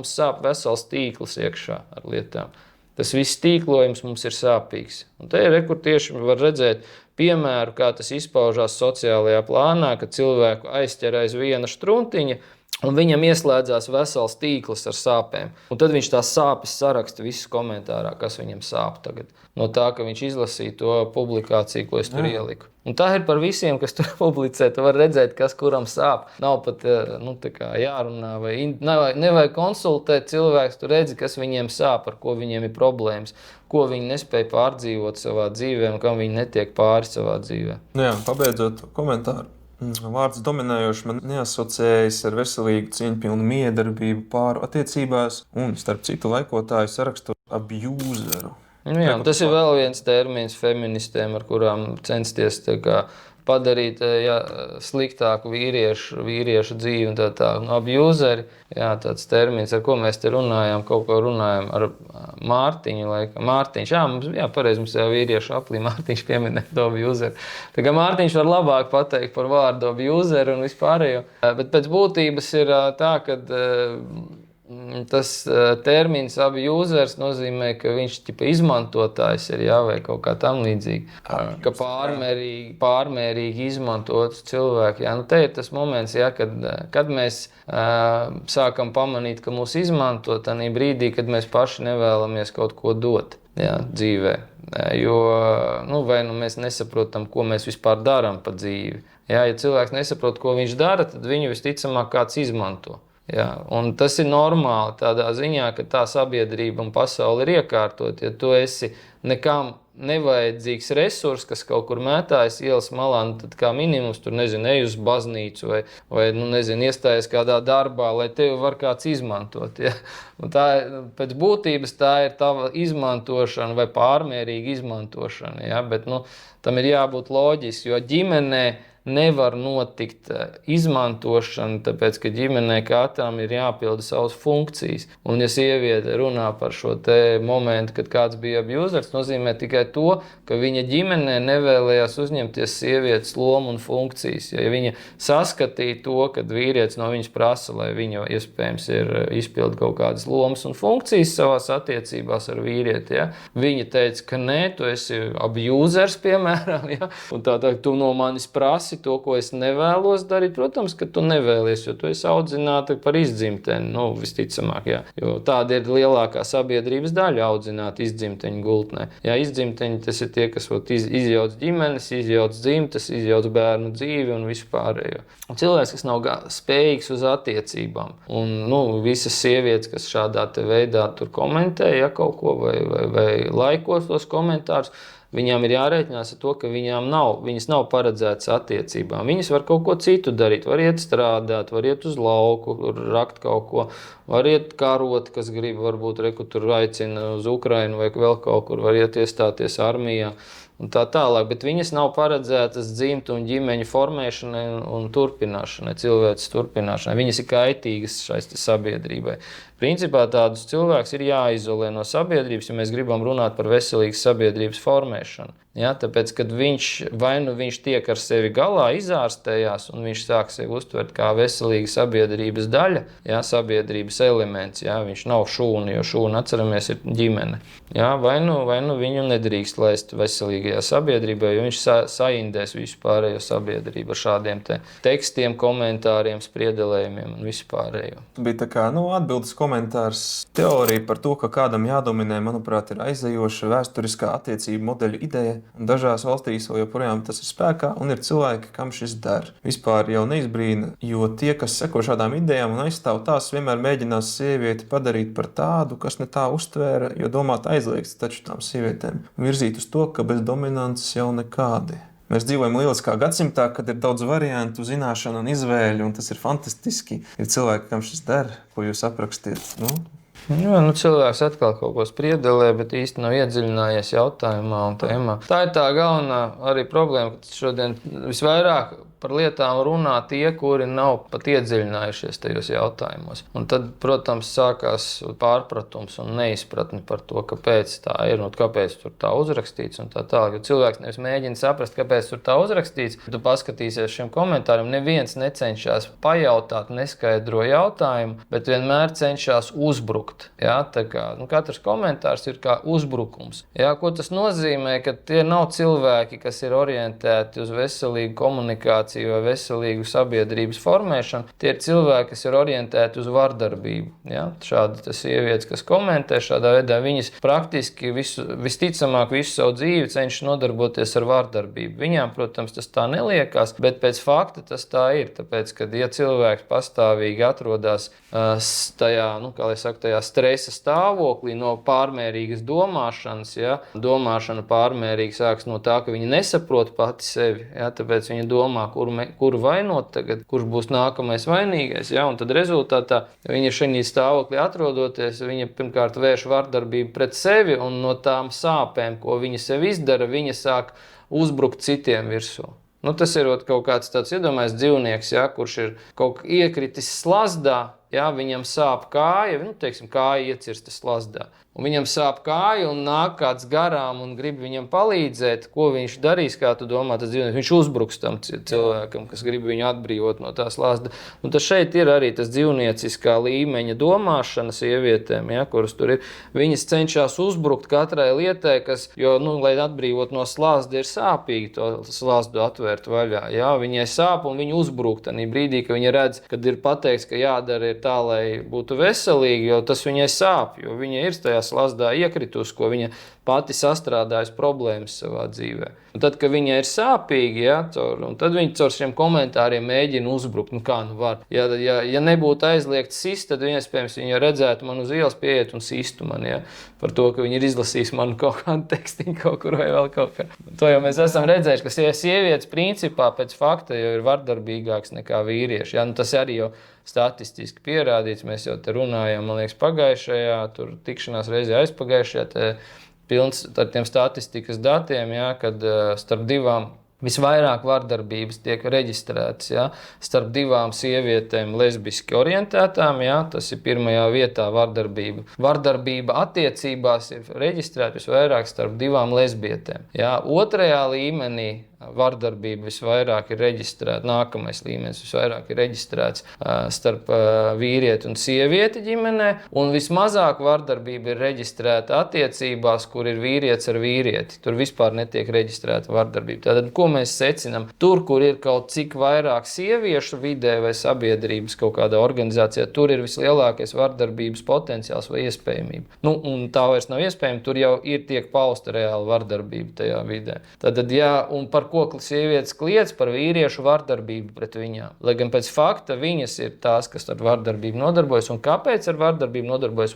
vesels tīkls iekšā ar lietām. Tas viss tīklojums mums ir sāpīgs. Un te ir, kur tieši var redzēt piemēru, kā tas izpaužās sociālajā plānā, kad cilvēku aizķer aiz viena štruntiņa, un viņam ieslēdzās vesels tīkls ar sāpēm. Un tad viņš tās sāpes saraksta visu komentārā, kas viņam sāp tagad. No tā, ka viņš izlasīja to publikāciju, ko es tur ieliku. Un tā ir par visiem, kas tur publicē. Tu var redzēt, kas kuram sāp. Nav pat tā kā jārunā vai nevajag konsultēt cilvēks. Tu redzi, kas viņiem sāp, ar ko viņiem ir problēmas, ko viņi nespēja pārdzīvot savā dzīvē un kam viņi netiek pāri savā dzīvē. Jā, pabeidzot komentāru. Vārds dominējoši man neasociējas ar veselīgu, cieņpilnu miedarbību pāru attiecībās un, starp citu, laikotāju sarakstu abjūzeru. Jā, tas ir vēl viens termins feministēm, ar kurām censties padarīt sliktāku vīriešu dzīvi un tā. Abjūzeri, jā, tāds termins, ar ko mēs te runājām, kaut ko runājām ar Mārtiņu. Mārtiņš, pareizi mums jau vīriešu aplī Mārtiņš pieminēt to abjūzeri. Tā kā Mārtiņš var labāk pateikt par vārdu abjūzeri un vispārējo. Bet pēc būtības ir tā, ka tas termins abjūzers nozīmē, ka viņš izmantotājs ir, jā, vai kaut kā tam līdzīgi. Ka pārmērīgi izmantots cilvēki. Jā. Te ir tas moments, jā, kad mēs sākam pamanīt, ka mūs izmanto tādā brīdī, kad mēs paši nevēlamies kaut ko dot, jā, dzīvē. Jo vai mēs nesaprotam, ko mēs vispār darām pa dzīvi. Jā, ja cilvēks nesaprot, ko viņš dara, tad viņu visticamāk kāds izmanto. Jā, un tas ir normāli tādā ziņā, ka tā sabiedrība un pasaule ir iekārtot. Ja tu esi nekam nevajadzīgs resurs, kas kaut kur mētājas ielas malā, tad kā minimums tur, nezinu, ej uz baznīcu vai nezinu, iestājies kādā darbā, lai tevi var kāds izmantot. Ja? Un tā, pēc būtības tā ir tava izmantošana vai pārmērīga izmantošana. Ja? Bet tam ir jābūt loģiski, jo ģimenē nevar notikt izmantošana, tāpēc, ka ģimenē katram ir jāpilda savas funkcijas. Un, ja sieviete runā par šo te momentu, kad kāds bija abusers, nozīmē tikai to, ka viņa ģimenē nevēlējās uzņemties sievietes lomu un funkcijas. Ja viņa saskatīja to, kad vīrietis no viņas prasa, lai viņa iespējams ir izpilda kaut kādas lomas un funkcijas savās attiecībās ar vīrieti, ja? Viņa teica, ka nē, tu esi abusers, piemēram, ja? Un tā tu no manis prasi to, ko es nevēlos darīt, protams, ka tu nevēlies, jo tu esi audzināta par izdzimteni, visticamāk, jā. Jo tāda ir lielākā sabiedrības daļa audzināta izdzimteņu gultnē. Jā, izdzimteņi tas ir tie, kas izjauc ģimenes, izjauc dzimtes, izjauc bērnu dzīvi un vispārējo. Cilvēks, kas nav spējīgs uz attiecībām. Un, visas sievietes, kas šādā te veidā tur komentē, ja, kaut ko vai laikos tos komentārus, viņām ir jārēķinās ar to, ka viņas nav paredzētas attiecībām. Viņas var kaut ko citu darīt, var iet strādāt, var iet uz lauku, rakt kaut ko, var iet karot, kas grib, varbūt tur aicina uz Ukrainu vai vēl kaut kur, var iet iestāties armijā un tā tālāk, bet viņas nav paredzētas dzimtu un ģimeņu formēšanai un turpināšanai, cilvēces turpināšanai. Viņas ir kaitīgas šai sabiedrībai. Principā tādus cilvēkus ir jāizolē no sabiedrības, ja mēs gribam runāt par veselīgas sabiedrības formēšanu. Ja, tāpēc, kad viņš tiek ar sevi galā, izārstējās, un viņš sāk sevi uztvert kā veselīga sabiedrības daļa, ja, sabiedrības elements, ja, viņš nav šūna, jo šūna, atceramies, ir ģimene. Ja, vai nu viņu nedrīkst laist veselīgajā sabiedrībā, jo viņš saindēs visu pārējo sabiedrību ar šādiem tekstiem, komentāriem, spriedelējumiem un visu pārējo. Bija tā kā, atbildes komentārs. Teorija par to, ka kādam jādominē, manuprāt, ir aizejoša vēsturiskā attiecību modeļa ideja. Dažās valstīs vēl joprojām tas ir spēkā, un ir cilvēki, kam šis der. Vispār jau neizbrīna, jo tie, kas seko šādām idejām un aizstāv tās, vienmēr mēģinās sievieti padarīt par tādu, kas ne tā uztvēra, jo domāt aizliegts taču tām sievietēm. Virzīt uz to, ka bez dominances jau nekādi. Mēs dzīvojam lieliskā gadsimtā, kad ir daudz variantu, zināšanu un izvēļu, un tas ir fantastiski. Ir cilvēki, kam šis der, ko jūs aprakstiet. Jā, cilvēks atkal kaut ko spriedelē, bet īsti nav iedziļinājies jautājumā un tēmā. Tā ir tā galvenā arī problēma, ka šodien visvairāk par lietām runā tie, kuri nav pat iedziļinājušies tajos jautājumos. Un tad, protams, sākās pārpratums un neizpratni par to, kāpēc tā ir un kāpēc tur tā uzrakstīts un tā tālāk. Jo cilvēks nevis mēģina saprast, kāpēc tur tā uzrakstīts. Tu paskatīsies šiem komentāriem, neviens necenšas pajautāt neskaidro jautājumu, bet vienmēr cenšas uzbrukt. Ja? Tā kā, katrs komentārs ir kā uzbrukums. Ja? Ko tas nozīmē? Ka tie nav cilvēki, kas ir orientēti uz veselīgu komunikāciju vai veselīgu sabiedrības formēšanu, tie ir cilvēki, kas ir orientēti uz vardarbību. Ja? Šādi sievietes, kas komentē šādā veidā, viņas praktiski visticamāk visu savu dzīvi cenšas nodarboties ar vardarbību. Viņām, protams, tas tā neliekās, bet pēc fakta tas tā ir. Tāpēc, kad ja cilvēks pastāvīgi atrodas tajā, tajā stresa stāvoklī no pārmērīgas domāšanas, ja? Domāšana pārmērīgi sāks no tā, ka viņa nesaprot pati sevi, ja? Tāpēc viņa domā, kuru vainot tagad, kurš būs nākamais vainīgais. Ja? Un tad rezultātā viņa šajā stāvoklī atrodoties, viņa pirmkārt vērš vardarbību pret sevi un no tām sāpēm, ko viņa sev izdara, viņa sāk uzbrukt citiem virsū. Tas ir kaut kāds tāds iedomājies dzīvnieks, ja, kurš ir kaut kā iekritis slazdā, ja, viņam sāp kāja, kāja iecirsta slazdā. Un viņam sāp kāja un nāk kāds garām un grib viņam palīdzēt, ko viņš darīs, kā tu domā, tas dzīvnieks, viņš uzbruks tam cilvēkam, kas grib viņu atbrīvot no tā slazda. Un tas šeit ir arī tas dzīvnieciskā līmeņa domāšana sievietēm, ja, kuras tur ir. Viņas cenšas uzbrukt katrai lietai, kas, jo, lai atbrīvot no slazda, ir sāpīgi to slazdu atvērt vaļā. Ja. Viņai sāp un viņa uzbruk tanī brīdī, ka viņa redz, kad ir pateikts, ka jādara ir neiet tā, lai būtu veselīgi, jo tas viņai sāp, jo viņa ir tajā slazdā iekritus, ko viņa pati sastrādājas problēmas savā dzīvē. Un tad, kad viņa ir sāpīgi, un tad viņa caur šiem komentāriem mēģina uzbrukt, kā var. Ja nebūtu aizliegts sist, tad iespējams viņa redzētu man uz ielas pieiet un sistu man, par to, ka viņa ir izlasījis manu kaut kādu tekstiņu kaut kur vai vēl kaut kā. To jau mēs esam redzējuši, ka sievietes principā pēc fakta jau ir vardarbīgāks nekā vīrieši. Tas arī jau statistiski pierādīts, mēs jau te runājām, man liekas, pagājušajā, tur tikšanās reizē aizpagājušajā, pilns ar tiem statistikas datiem, kad starp divām visvairāk vardarbības tiek reģistrētas, starp divām sievietēm lesbiski orientētām, tas ir pirmajā vietā vardarbība. Vardarbība attiecībās ir reģistrēta visvairāk starp divām lesbietēm. Otrajā līmenī vardarbība visvairāk ir reģistrēta, nākamais līmenis visvairāk ir reģistrēts starp vīrieti un sievieti ģimenē, un vismazāk vardarbība ir reģistrēta attiecībās, kur ir vīrietis ar vīrieti. Tur vispār netiek reģistrēta vardarbība. Tātad, ko mēs secinām? Tur, kur ir kaut cik vairāk sieviešu vidē vai sabiedrības kaut kādā organizācijā, tur ir vislielākais vardarbības potenciāls vai iespējamība. Un tā vairs nav iespējama, tur jau tiek pausta reāla vardarbība tajā vidē. Tātad, un par ko sievietes kliedz, par vīriešu vardarbību pret viņām. Lai gan pēc fakta viņas ir tās, kas ar vardarbību nodarbojas, un kāpēc ar vardarbību nodarbojas,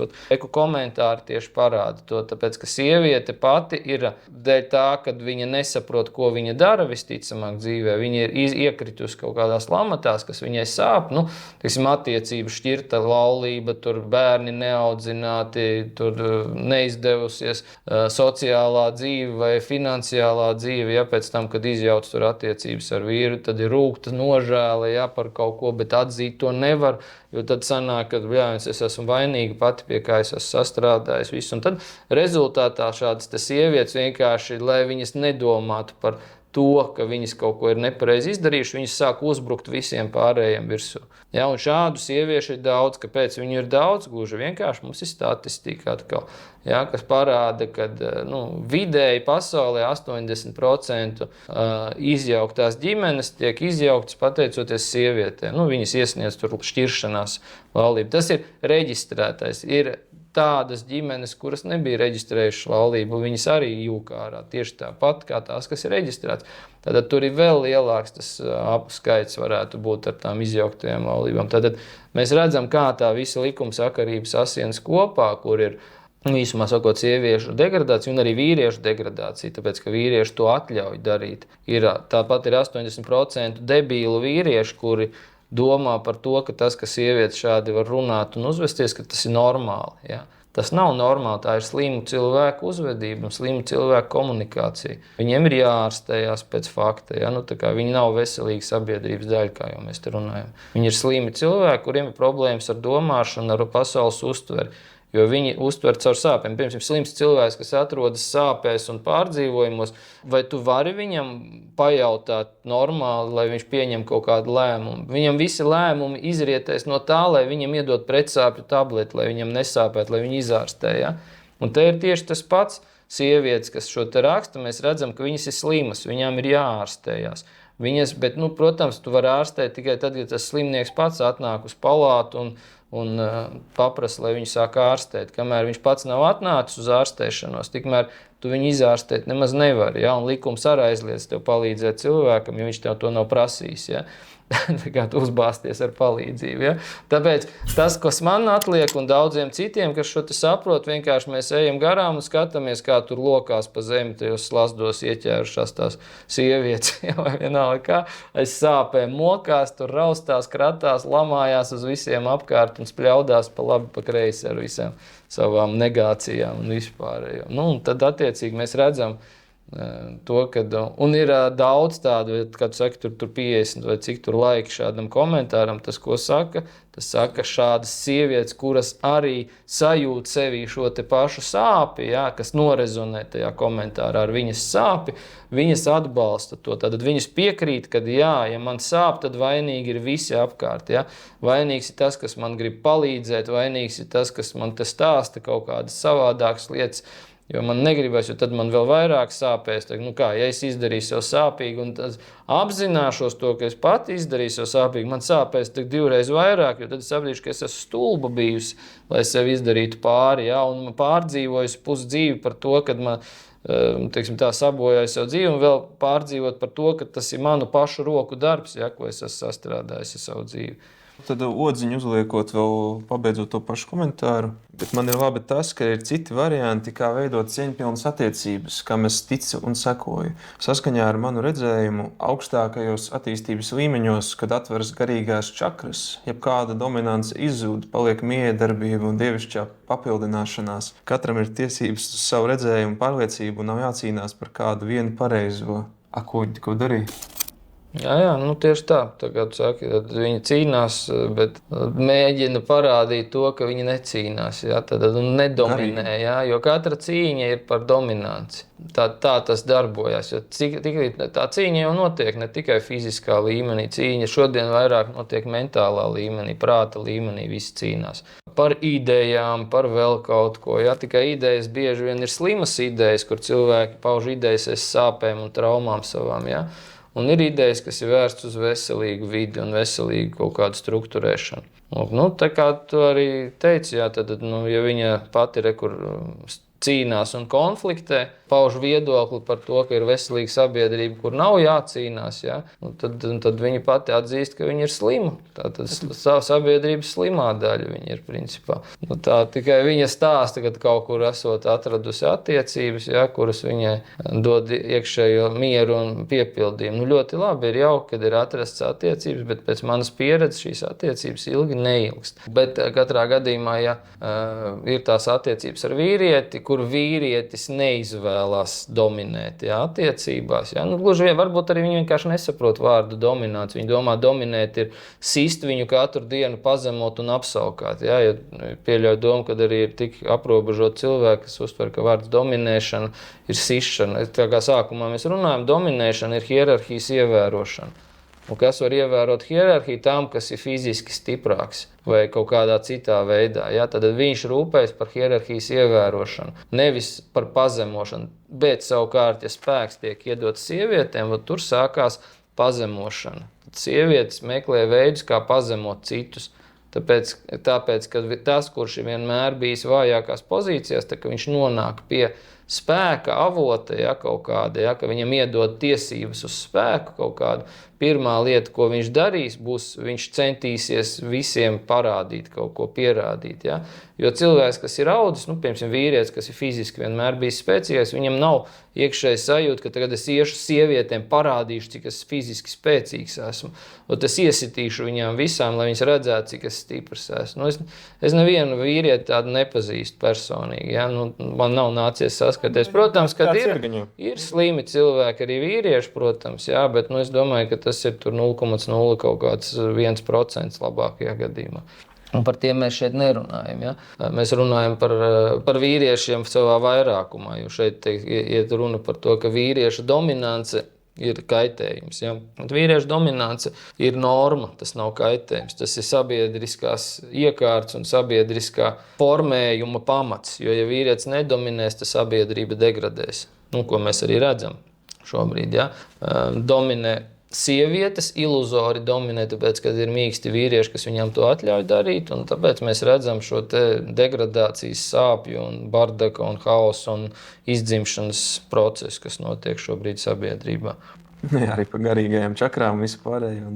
komentāri tieši parāda to, tāpēc, ka sieviete pati ir dēļ tā, kad viņa nesaprot, ko viņa dara visticamāk dzīvē, viņa ir iekritusi kaut kādās lamatās, kas viņai sāp, attiecību šķirta laulība, tur bērni neaudzināti, tur neizdevusies sociālā dzīve vai finansiālā dzīve, pēc tam, kad izjauc tur attiecības ar vīru, tad ir rūgta nožēla, par kaut ko, bet atzīt to nevar, jo tad sanāk, ka es esmu vainīga pati, pie kā es esmu sastrādājis visu. Un tad rezultātā šādas sievietes vienkārši, lai viņas nedomātu par to, ka viņas kaut ko ir nepareizi izdarījuši, viņas sāk uzbrukt visiem pārējiem virsū. Un šādu sieviešu ir daudz, kāpēc viņu ir daudz, gluži vienkārši mums ir statistika atkal, kas parāda, ka vidēji pasaulē 80% izjauktās ģimenes tiek izjauktas pateicoties sievietēm. Viņas iesniedz tur šķiršanās laulību. Tas ir reģistrētais. Ir tādas ģimenes, kuras nebija reģistrējušas laulību, viņas arī jūka ārā tieši tāpat kā tās, kas ir reģistrētas. Tātad tur ir vēl lielāks tas apskaits varētu būt ar tām izjauktajām laulībām. Tātad mēs redzam, kā tā visa likumsakarība sasienas kopā, kur ir īsumā sakot sieviešu degradācija un arī vīriešu degradācija, tāpēc, ka vīrieši to atļauj darīt. Tāpat ir 80% debīlu vīrieši, kuri domā par to, ka tas, ka sievietes šādi var runāt un uzvesties, ka tas ir normāli. Tas nav normāli, tā ir slima cilvēku uzvedība un slima cilvēku komunikācija. Viņiem ir jāārstējās pēc fakta. Viņi nav veselīgi sabiedrības daļa, kā jau mēs te runājam. Viņi ir slimi cilvēki, kuriem ir problēmas ar domāšanu, ar pasaules uztveri. Jo viņi uztver caur sāpēm. Piemēram, slims cilvēks, kas atrodas sāpēs un pārdzīvojumos, vai tu vari viņam pajautāt normāli, lai viņš pieņem kaut kādu lēmumu? Viņam visi lēmumi izrietēs no tā, lai viņam iedod pretsāpju tableti, lai viņam nesāpētu, lai viņu izārstē. Un te ir tieši tas pats. Sievietes, kas šo te raksta, mēs redzam, ka viņas ir slimas, viņām ir jāārstējās. Bet, protams, tu vari ārstēt tikai tad, ja tas slimnieks pats atnāk uz palātu un paprasa, lai viņu sāk ārstēt. Kamēr viņš pats nav atnācis uz ārstēšanos, tikmēr tu viņu izārstēt nemaz nevari. Un likums arī aizliedz tev palīdzēt cilvēkam, ja viņš tev to nav prasījis. Tā kā tu uzbāzties ar palīdzību. Tāpēc tas, kas man atliek un daudziem citiem, kas šo te saprot, vienkārši mēs ejam garām un skatāmies, kā tur lokās pa zemi tajos slazdos ieķērušās tās sievietes. Vai vienalga kā, aiz sāpēm mokās, tur raustās, kratās, lamājās uz visiem apkārt un spļaudās pa labi, pa kreisi ar visām savām negācijām un vispārējo. Un tad attiecīgi mēs redzam, un ir daudz tādu, kad saka, tur 50 vai cik tur laika šādam komentāram, tas, ko saka, tas saka šādas sievietes, kuras arī sajūt sevī šo te pašu sāpi, kas norezonē tajā komentārā ar viņas sāpi, viņas atbalsta to. Tad viņas piekrīt, ka ja man sāp, tad vainīgi ir visi apkārt. Vainīgs ir tas, kas man grib palīdzēt, vainīgs ir tas, kas man te stāsta kaut kādas savādākas lietas. Jo man negribas, jo tad man vēl vairāk sāpēs. Tad, ja es izdarīšu sev sāpīgi un apzināšos to, ka es pati izdarīšu sev sāpīgi, man sāpēs tik 2 reizes vairāk, jo tad es sapratīšu, ka es esmu stulba bijusi, lai sev izdarītu pāri, ja, un man pārdzīvojusi pusdzīvi par to, kad man sabojāju savu dzīvi un vēl pārdzīvot par to, ka tas ir manu pašu roku darbs, ja, ko es esmu sastrādājis ar savu dzīvi. Tad odziņu uzliekot vēl pabeidzot to pašu komentāru, bet man ir labi tas, ka ir citi varianti, kā veidot cieņpilnas attiecības, kam es ticu un sekoju. Saskaņā ar manu redzējumu augstākajos attīstības līmeņos, kad atveras garīgās čakras, jeb kāda dominance izzūd, paliek miedarbība un dievišķā papildināšanās. Katram ir tiesības uz savu redzējumu, pārliecību un nav jācīnās par kādu vienu pareizo. Ko viņi tikko darīja? Jā, tieši tā. Tagad saka, viņi cīnās, bet mēģina parādīt to, ka viņi necīnās, ja, tad nedominē, ja, jo katra cīņa ir par dominanci. Tā tas darbojas, jo tā cīņa jau notiek ne tikai fiziskā līmenī, cīņa šodien vairāk notiek mentālā līmenī, prāta līmenī, visi cīnās. Par idejām, par vēl kaut ko, ja, tikai idejas bieži vien ir slimas idejas, kur cilvēki pauž idejas aiz sāpēm un traumām savām, ja. Un ir idejas, kas ir vērstas uz veselīgu vidi un veselīgu kaut kādu strukturēšanu. Tā kā tu arī teici, jā, tad, ja viņa pati cīnās un konfliktē, pauž viedokli par to, ka ir veselīga sabiedrība, kur nav jācīnās, ja? Tad viņa pati atzīst, ka viņa ir slima. Tātad sabiedrības slimā daļa viņa ir principā. Tā tikai viņa stāsta, kad kaut kur esot atradusi attiecības, ja, kuras viņai dod iekšējo mieru un piepildījumu. Ļoti labi ir jauki, kad ir atrasts attiecības, bet pēc manas pieredzes šīs attiecības ilgi neilgst. Bet katrā gadījumā, ja ir tās attiecības ar vīrieti, kur vīrietis neizvēlās dominēt, ja, attiecībās. Ja. Gluži vien, varbūt arī viņi vienkārši nesaprot vārdu dominants. Viņi domā, dominēt ir sist viņu katru dienu, pazemot un apsaukāt. Ja. Ja pieļauj domu, kad arī ir tik aprobežot cilvēki, kas uztver, ka vārds dominēšana ir sišana. Tā kā sākumā mēs runājam, dominēšana ir hierarhijas ievērošana. Un kas var ievērot hierarhiju tam, kas ir fiziski stiprāks vai kaut kādā citā veidā. Ja? Tad viņš rūpējas par hierarhijas ievērošanu, nevis par pazemošanu. Bet savukārt, ja spēks tiek iedots sievietēm, tur sākās pazemošana. Tad sievietes meklē veidus, kā pazemot citus. Tāpēc, ka tas, kurš ir vienmēr bijis vājākās pozīcijās, tā, ka viņš nonāk pie spēka avota, ja, kaut kāda, ja, ka viņam iedod tiesības uz spēku kaut kādu, pirmā lieta, ko viņš darīs, būs, viņš centīsies visiem parādīt, kaut ko pierādīt. Ja. Jo cilvēks, kas ir audzis, piemēram, vīrietis, kas ir fiziski vienmēr bijis spēcīgais, viņam nav iekšēji sajūta, ka tagad es iešu sievietēm, parādīšu, cik es fiziski spēcīgs esmu. Un es iesitīšu viņām visām, lai viņas redzētu, cik es stiprs esmu. Es nevienu vīrieti tādu nepazīstu personīgi. Ja. Man nav nācies saskarties. Protams, kad ir slimi cilvēki, arī vīrieši, protams, jā, bet es domāju, ka tas ir 0,0 kaut kāds 1% labākajā gadījumā. Un par tiem mēs šeit nerunājam. Ja? Mēs runājam par vīriešiem savā vairākumā, jo šeit iet runa par to, ka vīrieša dominance ir kaitējums. Ja? Vīrieša dominance ir norma, tas nav kaitējums. Tas ir sabiedriskās iekārts un sabiedriskā formējuma pamats. Jo, ja vīrietis nedominēs, tad sabiedrība degradēs. Ko mēs arī redzam šobrīd. Ja? Dominē sievietes, iluzori dominē, tāpēc, kad ir mīksti vīrieši, kas viņam to atļauj darīt, un tāpēc mēs redzam šo te degradācijas sāpju un bardaka un haosu un izdzimšanas procesu, kas notiek šobrīd sabiedrībā. Jā, arī par garīgajām čakrām un visu pārējo.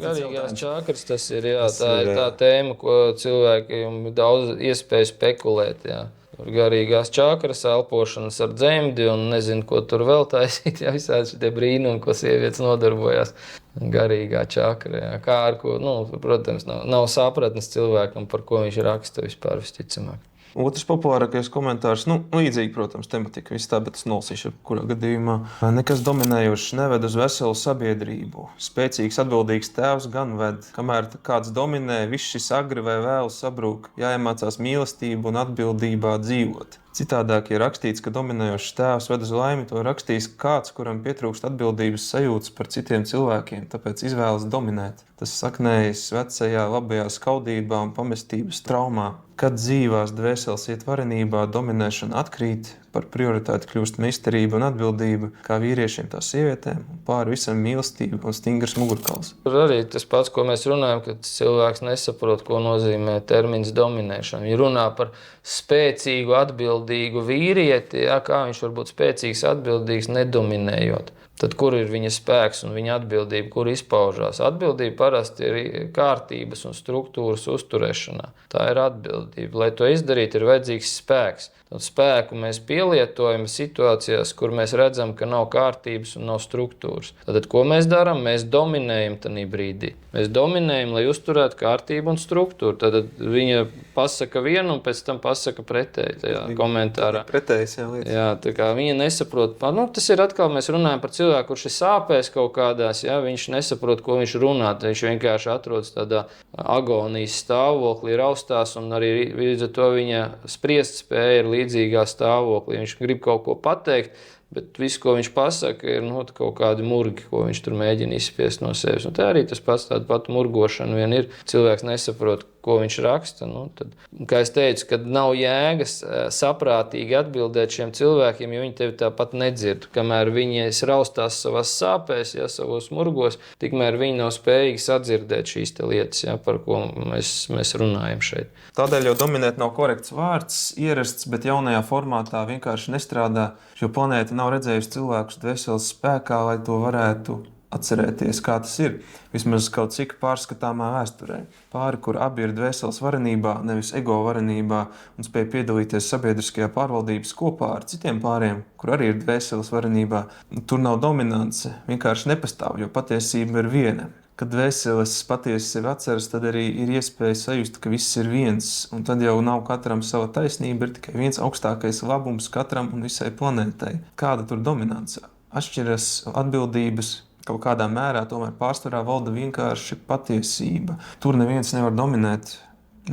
Garīgās čakras, tas ir, jā, tā ir tā tēma, ko cilvēkiem daudz iespēju spekulēt, jā. Garīgās čakras, elpošanas ar dzemdi un nezinu, ko tur vēl taisīt. Jā, visādi šitie brīnumi, ko sievietes nodarbojās. Garīgā čakra, jā. Kā ar ko, protams, nav sapratnes cilvēkam, par ko viņš raksta vispār visticamāk. Otrs populārākais komentārs, līdzīgi, protams, tematika viss tā, bet es nolasīšu, kurā gadījumā. Nekas dominējošs neved uz veselu sabiedrību. Spēcīgs, atbildīgs tēvs gan ved. Kamēr kāds dominē, viss šis agri vai vēlu sabrūk, jāiemācās mīlestību un atbildībā dzīvot. Citādāk ir rakstīts, ka dominējošs tēvs ved uz laimi, to rakstījis kāds, kuram pietrūkst atbildības sajūtas par citiem cilvēkiem, tāpēc izvēlas dominēt. Tas saknējas vecajā labajā skaudībā un pamestības traumā. Kad dzīvās dvēseles iet varenībā, dominēšana atkrīt, par prioritāti kļūst meistarība un atbildība, kā vīriešiem, tā sievietēm, un pāri visam mīlestība un stingrs mugurkauls. Tur arī tas pats, ko mēs runājam, kad cilvēks nesaprot, ko nozīmē termins dominēšana. Viņi runā par spēcīgu, atbildīgu vīrieti, jā, kā viņš var būt spēcīgs, atbildīgs, nedominējot. Tad kur ir viņa spēks un viņa atbildība, kur izpaužās? Atbildība parasti ir kārtības un struktūras uzturēšanā. Tā ir atbildība. Lai to izdarītu, ir vajadzīgs spēks. Tad spēku mēs pielietojam situācijās, kur mēs redzam, ka nav kārtības un nav struktūras. Tad, ko mēs darām? Mēs dominējam tajā brīdī. Mēs dominējam, lai uzturētu kārtību un struktūru. Tad viņa pasaka vienu un pēc tam pasaka pretēji tajā komentārā. Pretējs, jā, lietas. Jā, tā kā viņa nesaprot. Tas ir atkal, mēs runājam par cilvēku, kurš ir sāpēs kaut kādās, jā, viņš nesaprot, ko viņš runā. Viņš vienkārši atrodas tādā agonijas stāvoklī, raustās, un arī līdz ar to viņa spriest spēja ir līdzīgā stāvoklī. Viņš grib kaut ko pateikt, bet viss, ko viņš pasaka, ir kaut kādi murgi, ko viņš tur mēģina izspiest no sevis. Un tā arī tas pats, tāda pati murgošana vien ir. Cilvēks nesaprot, ko viņš raksta. Tad, kā es teicu, kad nav jēgas saprātīgi atbildēt šiem cilvēkiem, jo viņi tevi tāpat nedzird. Kamēr viņi raustās savās sāpēs, ja, savos murgos, tikmēr viņi nav spējīgi sadzirdēt šīs lietas, ja, par ko mēs runājam šeit. Tādēļ jau dominēt nav korekts vārds, ierasts, bet jaunajā formātā vienkārši nestrādā, jo planēta nav redzējusi cilvēkus dvēseles spēkā, lai to varētu atcerēties, kā tas ir. Vismaz kaut cik pārskatāmā vēsturē. Pāri, kur abi ir dvēseles varenībā, nevis ego varenībā, un spēj piedalīties sabiedriskajā pārvaldības kopā ar citiem pāriem, kur arī ir dvēseles varenībā, tur nav dominance, vienkārši nepastāv, jo patiesība ir viena. Kad dvēseles patiesi sevi atceras, tad arī ir iespēja sajust, ka viss ir viens, un tad jau nav katram sava taisnība, ir tikai viens augstākais labums katram un visai planētai. Kāda tur dominance? Atšķiras atbildības, kaut kādā mērā tomēr pārsvarā valda vienkārši patiesība. Tur neviens nevar dominēt.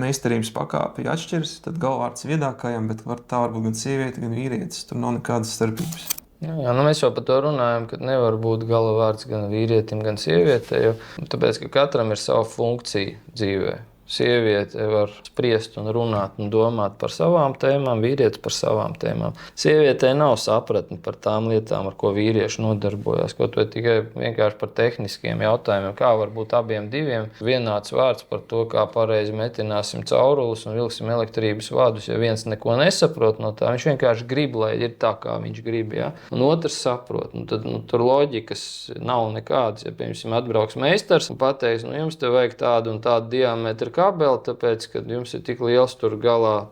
Meistarības pakāpe atšķiras, tad galvārds viedākajam, bet tā var būt gan sieviete, gan vīrietis. Tur nav nekādas starpības. Jā, mēs jau par to runājam, ka nevar būt galavārds gan vīrietim, gan sievietei, tāpēc, ka katram ir sava funkcija dzīvē. Sieviete var spriest un runāt un domāt par savām tēmām, vīrietis par savām tēmām. Sievietei nav sapratni par tām lietām, ar ko vīrieši nodarbojas, kaut vai tikai vienkārši par tehniskiem jautājumiem, kā var būt abiem diviem vienāds vārds par to, kā pareizi metināsim caurulus un vilksim elektrības vadus. Ja viens neko nesaprot no tā, viņš vienkārši grib, lai ir tā, kā viņš grib, ja? Un otrs saprot. Tad tur loģikas nav nekādas. Ja, piemēram, atbrauks meistars un pateiks, jums te vajag tādu un tādu diametru kabeli, tāpēc, ka jums ir tik liels tur galā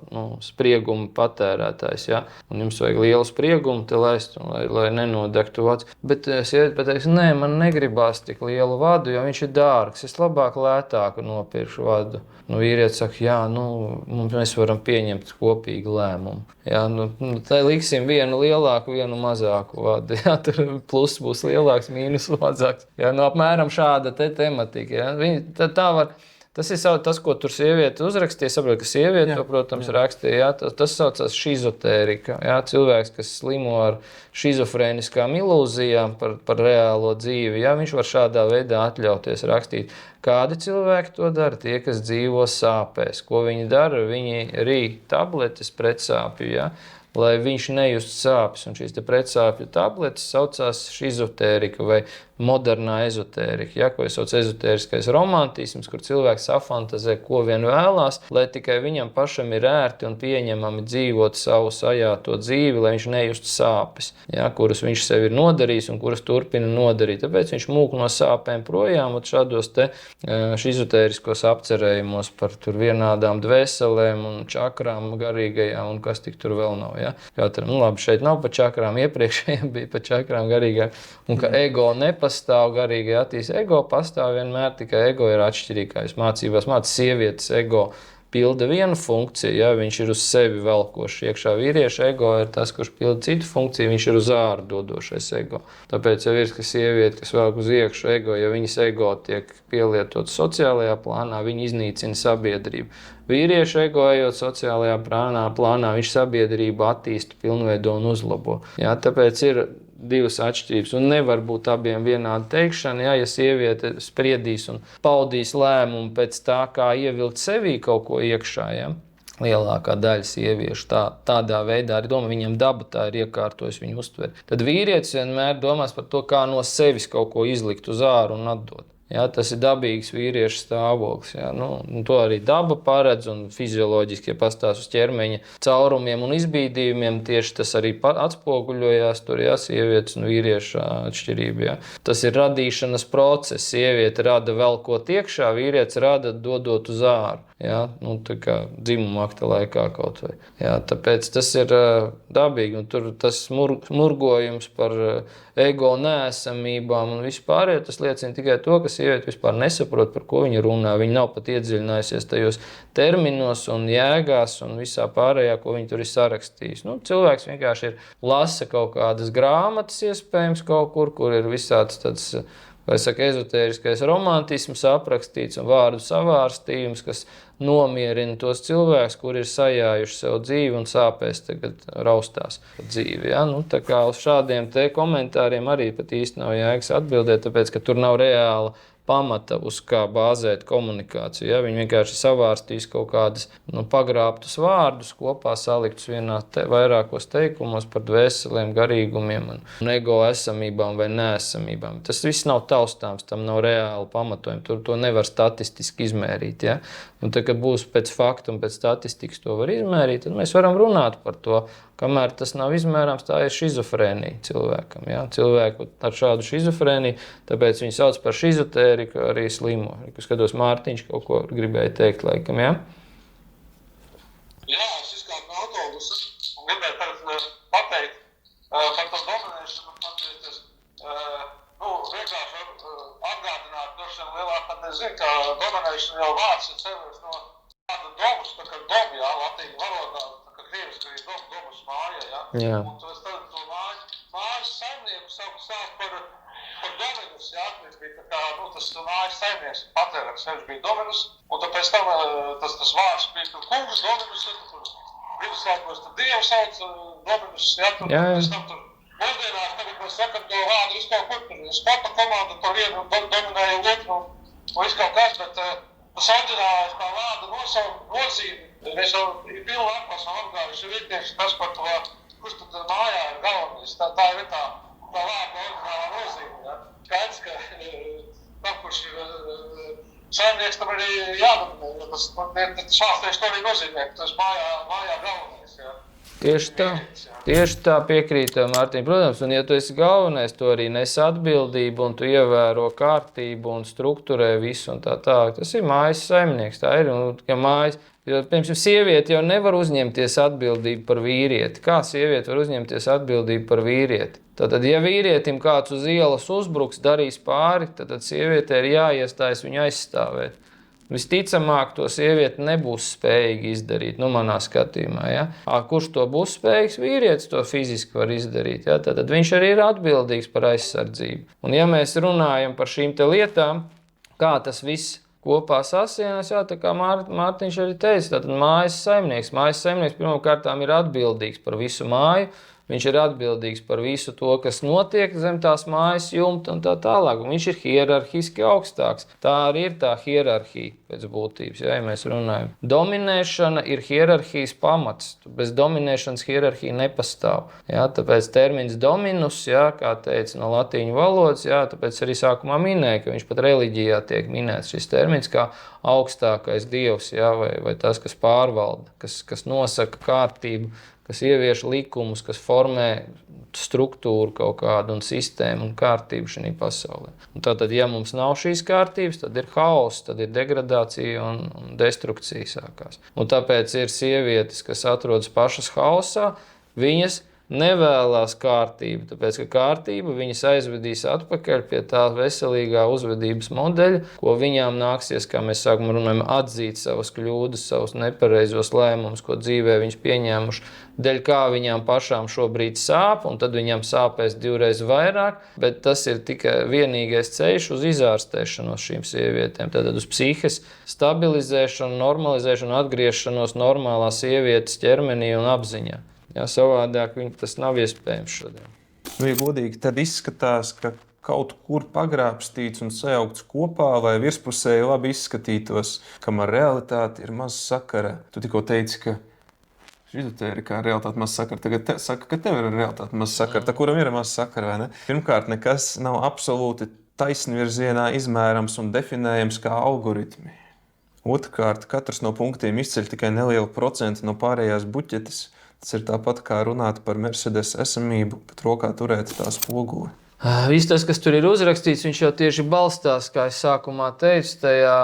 sprieguma patērētājs, ja? Un jums vajag lielu spriegumu te laist, lai nenodegtu vads. Bet sieviete pateiks, nē, man negribās tik lielu vadu, jo viņš ir dārgs, es labāk lētāku nopirkšu vadu. Vīrietis saka, jā, mēs varam pieņemt kopīgu lēmumu. Jā, tā liksim vienu lielāku, vienu mazāku vadu. Jā, tur plus būs lielāks, mīnus mazāks. Jā, apmēram šāda tematika. Jā. Tā var... Tas ir tas, ko tur sieviete uzrakstīja. Saprotu, ka sieviete to, protams, rakstīja. Jā, tas saucās šizotērika. Jā, cilvēks, kas slimo ar šizofrēniskām ilūzijām par reālo dzīvi. Jā, viņš var šādā veidā atļauties rakstīt. Kādi cilvēki to dara? Tie, kas dzīvo sāpēs. Ko viņi dara? Viņi rīk tabletes pret sāpju, jā, lai viņš nejust sāpes. Un šīs pretsāpju tabletes saucās šizotērika vai modernā ezotērika, ja, ko es saucu ezotēriskais romantisms, kur cilvēks safantazē, ko vien vēlās, lai tikai viņam pašam ir ērti un pieņemami dzīvot savu sajāto dzīvi, lai viņš nejustu sāpes, ja, kuras viņš sev ir nodarījis un kuras turpina nodarīt. Tāpēc viņš mūk no sāpēm projām un šādos šizotēriskos apcerējumos par tur vienādām dvēselēm un čakrām garīgajām un kas tik tur vēl nav. Ja. Katram, labi, šeit nav pa čakrām, iepriekšējiem bija pa čakrām garīgajām, un ka ego nepastāv garīgai attīstībā. Ego pastāv vienmēr, tikai ego ir atšķirīgi, kā jūs mācībās sievietes ego pilda vienu funkciju, ja viņš ir uz sevi velkošs. Iekšā vīrieša ego ir tas, kurš pilda citu funkciju, viņš ir uz āru dodošais ego. Tāpēc jau ir, ka sieviete, kas velk uz iekšu ego, ja viņas ego tiek pielietots sociālajā plānā, viņi iznīcina sabiedrību. Vīrieša ego ejot sociālajā plānā, viņš sabiedrību attīsta, pilnveido un uzlabo. Ja, tāpēc ir divas atšķirības un nevar būt abiem vienāda teikšana. Ja sieviete spriedīs un paudīs lēmumu pēc tā, kā ievilkt sevī kaut ko iekšā, ja, lielākā daļa sieviešu tādā veidā arī domā, viņiem daba tā ir iekārtojusi viņu uztveri. Tad vīrietis vienmēr domās par to, kā no sevis kaut ko izlikt uz āru un atdot. Ja, tas ir dabīgs vīrieša stāvoklis. Ja. To arī daba paredz un fizioloģiski, ja pastāv uz ķermeņa caurumiem un izbīdījumiem, tieši tas arī atspoguļojās tur, ja, sievietes un vīrieša atšķirība. Ja. Tas ir radīšanas process. Sieviete rada velkot iekšā, vīrietis rada dodot uz āru. Ja, tā kā dzimuma akta laikā kaut vai. Ja, tāpēc tas ir dabīgi, un tur tas murgojums par ego neesamībām un vispār, tas liecina tikai to, ka sieviete vispār nesaprot, par ko viņa runā. Viņa nav pat iedziļinājusies tajos terminos un jēgās un visā pārējā, ko viņa tur ir sarakstījis. Cilvēks vienkārši lasa kaut kādas grāmatas iespējams kaut kur ir visāds tāds, vai saka, ezotēriskais romantisms aprakstīts un vārdu savārstījums, kas nomierina tos cilvēkus, kuri ir sajājuši sev dzīvi un sāpēs tagad raustās dzīvi. Ja? Tā kā uz šādiem te komentāriem arī pat īsti nav jēgas atbildēt, tāpēc, ka tur nav reāla pamata, uz kā bāzēt komunikāciju. Ja? Viņi vienkārši savārstīs kaut kādas pagrābtus vārdus, kopā saliktus vienā vairākos teikumos par dvēselēm, garīgumiem un ego esamībām vai neesamībām. Tas viss nav taustāms, tam nav reāla pamatojuma. Tur to nevar statistiski izmērīt. Ja? Un tad, kad būs pēc faktu un pēc statistikas to var izmērīt, tad mēs varam runāt par to. Kamēr tas nav izmērāms, tā ir šizofrēnija cilvēkam. Ja? Cilvēku ar šādu šizofrēniju, tāpēc viņi sauc par šizotēriku, arī slimo. Skatos, Mārtiņš kaut ko gribēja teikt laikam, ja? Jā, es izkāpu no autobusa un gribēju pateikt par to dominēšanu, pateicies, vienkārši atgādināt, lielākā nezinu, ka dominēšana jau vārds ir sevies no tāda domus, tā kā dom, jā, latīņu valodā. Krieviski arī domas māja, ja? Jā. Un to mājas saimnieku sauc par dominus, ja? Viņš bija tā kā, tas mājas saimnieks, patēraks, viņš bija dominus, un tad pēc tam tas vārds bija tur kungs dominus, tur viduslaikos tur dievu sauc dominus, ja? Tur, pēc tam tur mūsdienās, tagad mēs sakam to vārdu, visu kaut kur, tur sporta komanda to vienu dominēja lietru un visu kaut kas, bet tas oriģinālais tā vārda nozīme. Mēs jau pilnu atklāsam apgājuši vietnieši tas par to, kurš tad mājā ir galvenais. Tā ir tā vārda oriģinālā nozīme. Ja? Skaidrs, ka tam, kurš ir saimnieks, tam arī jādominē. Tas šāstieši to arī nozīmē, ka tas mājā galvenais. Ja? Tieši tā piekrīt, Mārtiņ. Protams, un ja tu esi galvenais, tu arī nes atbildību un tu ievēro kārtību un strukturē visu un tā. Tas ir mājas saimnieks, tā ir. Un, ja mājas, jo, piemēram, sieviete jau nevar uzņemties atbildību par vīrieti. Kā sieviete var uzņemties atbildību par vīrieti? Tātad, ja vīrietim kāds uz ielas uzbruks, darīs pāri, tad sievietē ir jāiestājas viņu aizstāvēt. Visticamāk, to sieviete nebūs spējīga izdarīt, manā skatījumā. Ja? Kurš to būs spējīgs? Vīrietis to fiziski var izdarīt. Ja? Tad viņš arī ir atbildīgs par aizsardzību. Un ja mēs runājam par šīm te lietām, kā tas viss kopā sasienās, jā, tā kā Mārtiņš arī teica, tad mājas saimnieks. Mājas saimnieks pirmkārtām ir atbildīgs par visu māju. Viņš ir atbildīgs par visu to, kas notiek zem tās mājas jumta un tā tālāk. Un viņš ir hierarhiski augstāks. Tā arī ir tā hierarhija pēc būtības, ja mēs runājam. Dominēšana ir hierarhijas pamats. Bez dominēšanas hierarhija nepastāv. Ja, tāpēc termins dominus, ja, kā teica no latīņu valodas, ja, tāpēc arī sākumā minēja, ka viņš pat reliģijā tiek minēts šis termins kā augstākais dievs, ja, vai tas, kas pārvalda, kas nosaka kārtību, kas ievieš likumus, kas formē struktūru kaut kādu un sistēmu un kārtību šajā pasaulē. Un tātad, ja mums nav šīs kārtības, tad ir haoss, tad ir degradācija un destrukcija sākās. Un tāpēc ir sievietes, kas atrodas pašas haosā, viņas nevēlās kārtību, tāpēc, ka kārtība viņas aizvedīs atpakaļ pie tā veselīgā uzvedības modeļa, ko viņām nāksies, kā mēs sākumā runājam, atzīt savas kļūdas, savus nepareizos lēmumus, ko dzīvē viņas pieņēmuši, dēļ kā viņām pašām šobrīd sāp, un tad viņām sāpēs divreiz vairāk, bet tas ir tikai vienīgais ceļš uz izārstēšanos šīm sievietēm, tātad uz psihes stabilizēšanu, normalizēšanu, atgriešanos normālā sievietes ķermenī un apziņā. Jā, savādāk tas nav iespējams šodien. Ja godīgi, tad izskatās, ka kaut kur pagrābstīts un sajaukts kopā, lai virspusēji labi izskatītos, kam ar realitāti ir maz sakara. Tu tikko teici, ka izotērikā ar realitāti maz sakara. Tagad saka, ka tev ir ar realitāti maz sakara. Tā kuram ir maz sakara, vai ne? Pirmkārt, nekas nav absolūti taisnvirzienā izmērams un definējams kā algoritmi. Otrkārt, katrs no punktiem izceļ tikai nelielu procentu no pārējās buķetes. Tas ir tāpat kā runāt par Mercedes esamību, bet rokā turēt tā spoguli. Viss tas, kas tur ir uzrakstīts, viņš jau tieši balstās, kā es sākumā teicu, tajā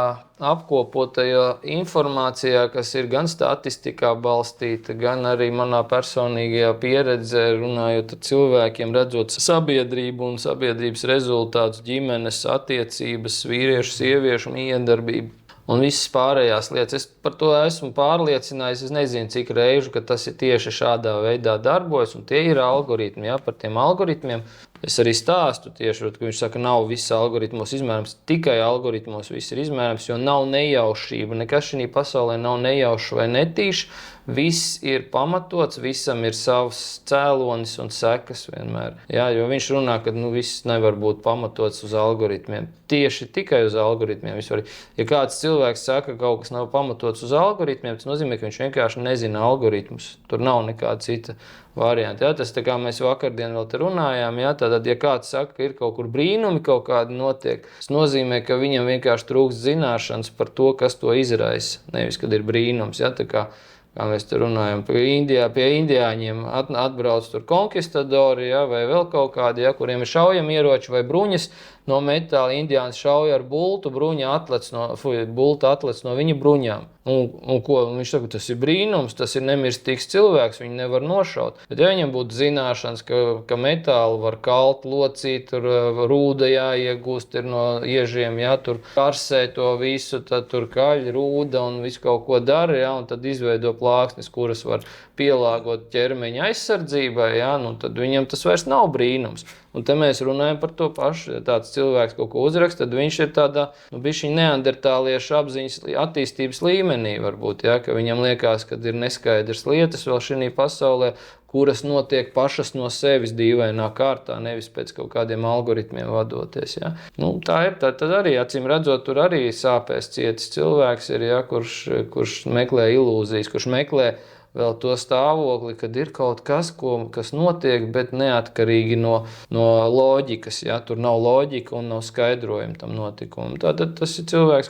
apkopotajā informācijā, kas ir gan statistikā balstīta, gan arī manā personīgajā pieredzē, runājot ar cilvēkiem, redzot sabiedrību un sabiedrības rezultātus, ģimenes attiecības, vīriešu, sieviešu miedarbību. Un visas pārējās lietas. Es par to esmu pārliecinājies. Es nezinu, cik reižu, ka tas ir tieši šādā veidā darbojas. Un tie ir algoritmi. Ja? Par tiem algoritmiem es arī stāstu tieši, ka viņš saka, nav viss algoritmos izmērams. Tikai algoritmos viss ir izmērams, jo nav nejaušība. Nekas šī pasaulē nav nejaušs vai netīšs. Viss ir pamatots, visam ir savs cēlonis un sekas vienmēr. Jā, jo viņš runā, ka viss nevar būt pamatots uz algoritmiem. Tieši tikai uz algoritmiem. Ja kāds cilvēks saka, ka kaut kas nav pamatots uz algoritmiem, tas nozīmē, ka viņš vienkārši nezina algoritmus. Tur nav nekāda cita varianta. Jā, tas tā kā mēs vakardien vēl te runājām, jā, tātad, ja kāds saka, ka ir kaut kur brīnumi kaut kādi notiek, tas nozīmē, ka viņam vienkārši trūkst zināšanas par to, kas to izraisa. Nevis, kad ir brīnums. Jā, tā kā mēs te runājam, pie indiāņiem atbrauc tur konkistadori, ja, vai vēl kaut kādi, ja, kuriem ir šaujamieroči vai bruņas no metāla. Indiāns šauja ar bultu, bulta atlec no viņa bruņām. Un ko? Viņš saka, tas ir brīnums, tas ir nemirstīgs cilvēks, viņu nevar nošaut. Bet ja viņam būtu zināšanas, ka metālu var kalt, locīt, tur rūda jāiegūst ir no iežiem, ja, tur karsē to visu, tad tur kaļ, rūda un visu kaut ko dara, ja, un tad izveido plāksnes, kuras var pielāgot ķermeņa aizsardzībai, ja, tad viņam tas vairs nav brīnums. Un te mēs runājam par to pašu. Ja tāds cilvēks kaut ko uzraksta, tad viņš ir tādā bišķiņ neandertāliešu apziņas attīstības līmenī varbūt, ja, ka viņam liekas, ka ir neskaidrs lietas vēl šī pasaulē, kuras notiek pašas no sevis dīvainā kārtā, nevis pēc kaut kādiem algoritmiem vadoties. Ja. Tā ir, tad arī, acīm redzot, tur arī sāpēs cietis cilvēks ir, ja, kurš meklē ilūzijas, kurš meklē vēl to stāvokli, kad ir kaut kas, kas notiek, bet neatkarīgi no loģikas. Ja? Tur nav loģika un nav skaidrojuma tam notikumam. Tātad tas ir cilvēks,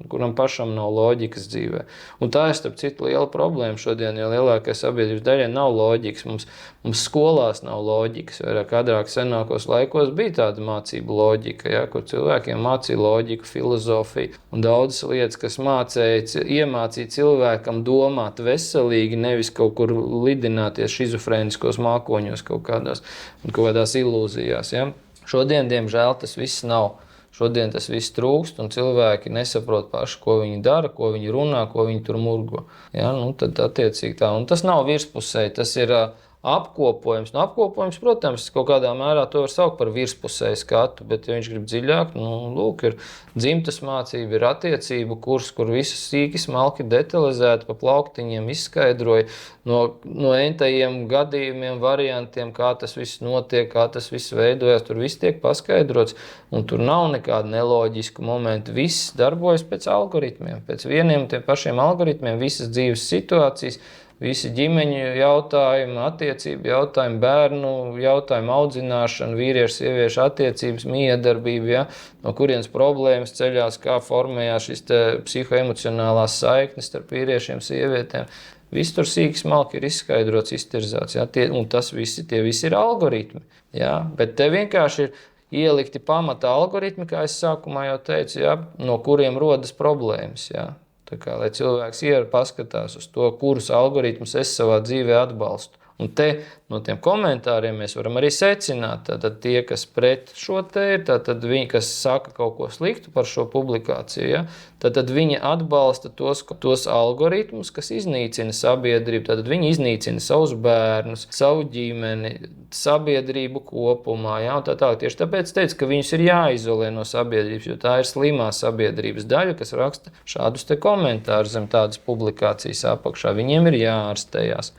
kuram pašam nav loģikas dzīvē. Un tā ir, starp citu, liela problēma šodien, jo lielākai sabiedrības daļai nav loģikas. Mums skolās nav loģikas. Vairāk agrāk senākos laikos bija tāda mācību loģika, ja? Kur cilvēkiem mācīja loģiku, filozofiju un daudzas lietas, kas iemācīja cilvēkam domāt veselīgi, nevis kaut kur lidināties šizofrēniskos mākoņos kaut kādās ilūzijās. Ja? Šodien, diemžēl, tas viss nav. Šodien tas viss trūkst, un cilvēki nesaprot paši, ko viņi dara, ko viņi runā, ko viņi tur murgo. Ja? Tad attiecīgi tā. Un tas nav virspusēji, tas ir apkopojums. Apkopojums, protams, kaut kādā mērā to var saukt par virspusēju skatu, bet, ja viņš grib dziļāk, lūk, ir dzimtas mācība, ir attiecību kurs, kur visas sīki smalki detalizēti pa plauktiņiem izskaidroja no entajiem gadījumiem, variantiem, kā tas viss notiek, kā tas viss veidojas, tur viss tiek paskaidrots, un tur nav nekāda neloģiska momenta. Viss darbojas pēc algoritmiem, pēc vieniem tiem pašiem algoritmiem, visas dzīves situācijas, visi ģimeņu jautājumi, attiecību jautājumi, bērnu jautājumu audzināšana, vīriešu, sieviešu attiecības, miedarbība, ja? No kurienes problēmas ceļās, kā formējās šis psihoemocionālās saiknes starp vīriešiem, sievietēm. Viss tur sīki smalki ir izskaidrots, iztirzāts, ja? Un tie visi ir algoritmi. Ja? Bet te vienkārši ir ielikti pamata algoritmi, kā es sākumā jau teicu, ja? No kuriem rodas problēmas. Ja? Tā kā, lai cilvēks paskatās uz to, kurus algoritmus es savā dzīvē atbalstu. Un te no tiem komentāriem mēs varam arī secināt, tātad tie, kas pret šo te ir, tātad viņi, kas saka kaut ko sliktu par šo publikāciju, ja, tātad viņi atbalsta tos algoritmus, kas iznīcina sabiedrību, tātad viņi iznīcina savus bērnus, savu ģimeni, sabiedrību kopumā, ja, un tā tālāk. Tieši tāpēc teicu, ka viņus ir jāizolē no sabiedrības, jo tā ir slimā sabiedrības daļa, kas raksta šādus te komentārus zem tādas publikācijas apakšā. Viņiem ir jāārstējās.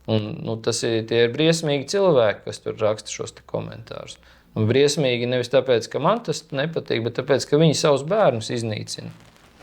Un, tie ir briesmīgi cilvēki, kas tur raksta šos te komentārus. Un briesmīgi nevis tāpēc, ka man tas nepatīk, bet tāpēc, ka viņi savus bērnus iznīcina.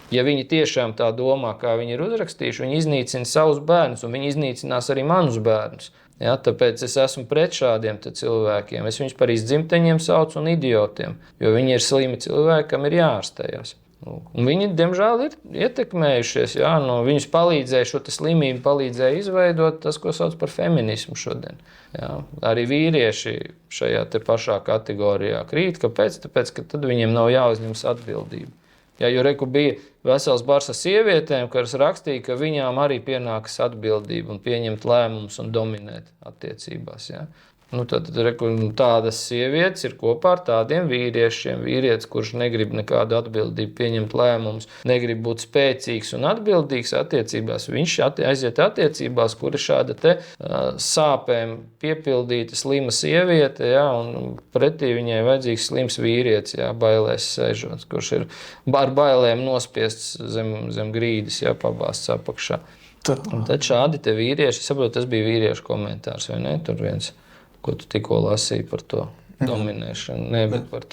Ja viņi tiešām tā domā, kā viņi ir uzrakstījuši, viņi iznīcina savus bērnus, un viņi iznīcinās arī manus bērnus. Ja, tāpēc es esmu pret šādiem cilvēkiem. Es viņus par izdzimteņiem saucu un idiotiem, jo viņi ir slimi cilvēki, kam ir jāārstējās. Un viņi, diemžēl, ir ietekmējušies. Ja, viņus palīdzēja šo slimību, palīdzēja izveidot tas, ko sauc par feminismu šodien. Ja, arī vīrieši šajā te pašā kategorijā krīt. Kāpēc? Tāpēc, ka tad viņiem nav jāuzņemas atbildība. Ja, jo reku bija vesels bars ar sievietēm, kas rakstīja, ka viņām arī pienākas atbildība un pieņemt lēmumus un dominēt attiecībās. Ja. Tad reku, tādas sievietes ir kopā ar tādiem vīriešiem. Vīrietis, kurš negrib nekādu atbildību pieņemt lēmumus, negrib būt spēcīgs un atbildīgs attiecībās, viņš aiziet attiecībās, kur ir šāda te sāpēm piepildīta slima sieviete, ja, un pretī viņai vajadzīgs slims vīrietis, ja, bailēs sēžot, kurš ir ar bailēm nospiests zem grīdas, ja, pabāsts apakšā. Un tad šādi te vīrieši, saprotu, tas bija vīriešu komentārs, vai ne? Tur viens, ko tu tikko lasīji par to dominēšanu, bet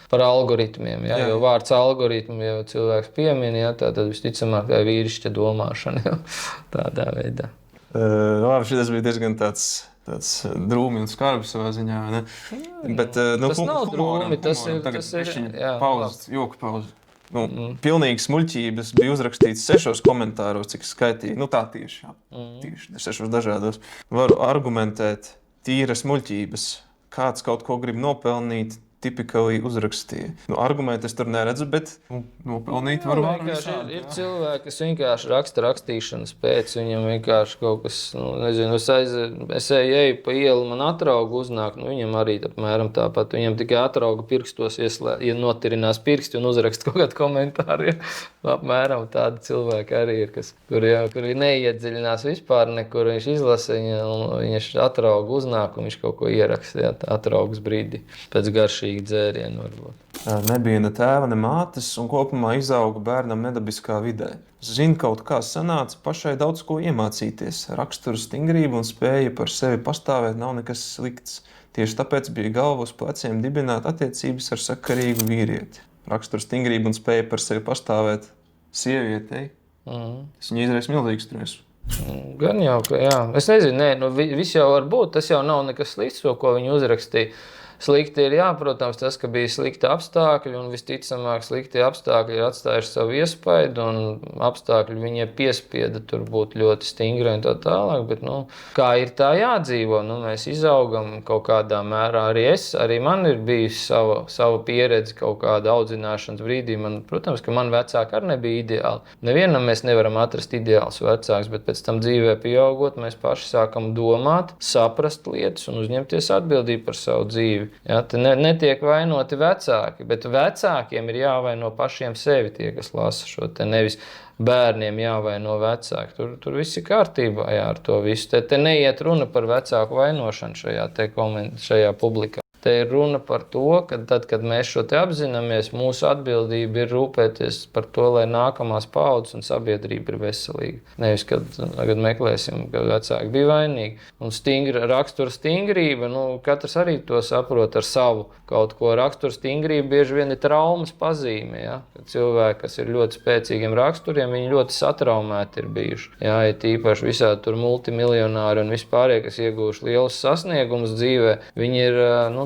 par algoritmiem. Ja? Jo vārds algoritmu jau cilvēks piemin, ja? Tad visticamāk tā ir vīrišķa domāšana ja? Tādā veidā. Labi, šis bija diezgan tāds drūmi un skarbi savā ziņā. Ne? Bet, tas nav drūmi, tas ir pauzes, joku pauzes. Pilnīgi smuļķības bija uzrakstīts 6 komentāros, cik skaitīja. Tā tieši, tieši 6 dažādos. Varu argumentēt tīras muļķības. Kāds kaut ko grib nopelnīt, tipikāli uzrakstīja. Argumenti es tur neredzu, bet nopelnīt var visādi. Ir cilvēki, kas vienkārši raksta rakstīšanas pēc, viņam vienkārši kaut kas, nezinu, es eju pa ielu, man atrauga uznāk, viņam arī apmēram tāpat, viņam tikai atrauga pirkstos, ja notirinās pirksti un uzraksta kaut kādu komentāru. Ja? Apmēram tādi cilvēki arī ir, kuri neiedziļinās vispār nekur, viņš izlasa, viņš atrauga uznāk un viņš kaut ko ieraksta, ja? Atraugas brīdi pēc garšīgi dzērienu varbūt. Nebija ne tēva, ne mātes, un kopumā izauga bērnam nedabiskā vidē. Zinu, kaut kā sanāca pašai daudz ko iemācīties. Rakstura stingrība un spēja par sevi pastāvēt nav nekas slikts. Tieši tāpēc bija galva uz pleciem dibināt attiecības ar sakarīgu vīrieti. Rakstura stingrība un spēja par sevi pastāvēt sievietei. Tas viņa izraisa milzīgu stresu. Gan jau, ka jā. Es nezinu, viss jau var būt, tas jau nav nekas slikts, ko viņi uzrakstīja. Slikti ir, jā, protams, tas, ka bija slikti apstākļi, un visticamāk slikti apstākļi ir atstājuši savu iespaidu, un apstākļi viņiem piespieda tur būt ļoti stingri un tā tālāk, bet, kā ir tā jādzīvo, mēs izaugam kaut kādā mērā. Arī man ir bijusi sava pieredze kaut kāda audzināšanas brīdī. Protams, ka man vecāki arī nebija ideāli. Nevienam mēs nevaram atrast ideāls vecāks, bet pēc tam dzīvē pieaugot, mēs paši sākam domāt, saprast lietas un uzņemties atbildību par savu dzīvi. Ja, te netiek vainoti vecāki, bet vecākiem ir jāvaino pašiem sevi tie, kas lasa šo te, nevis bērniem jāvaino vecāki. Tur viss ir kārtībā ar to visu. Te neiet runa par vecāku vainošanu šajā publikā. Te ir runa par to, ka tad, kad mēs šo te apzināmies, mūsu atbildība ir rūpēties par to, lai nākamās paaudzes un sabiedrība ir veselīga. Nevis, kad meklēsim, ka vecāki bija vainīgi. Un rakstura stingrība, katrs arī to saprot ar savu kaut ko. Rakstura stingrība bieži vien ir traumas pazīme. Ja? Kad cilvēki, kas ir ļoti spēcīgiem raksturiem, viņi ļoti satraumēti ir bijuši. Ja? Ir tīpaši visādi tur multimiljonāri un vispārie, kas ieguvuši lielus sasniegumus dzīvē, viņi ir,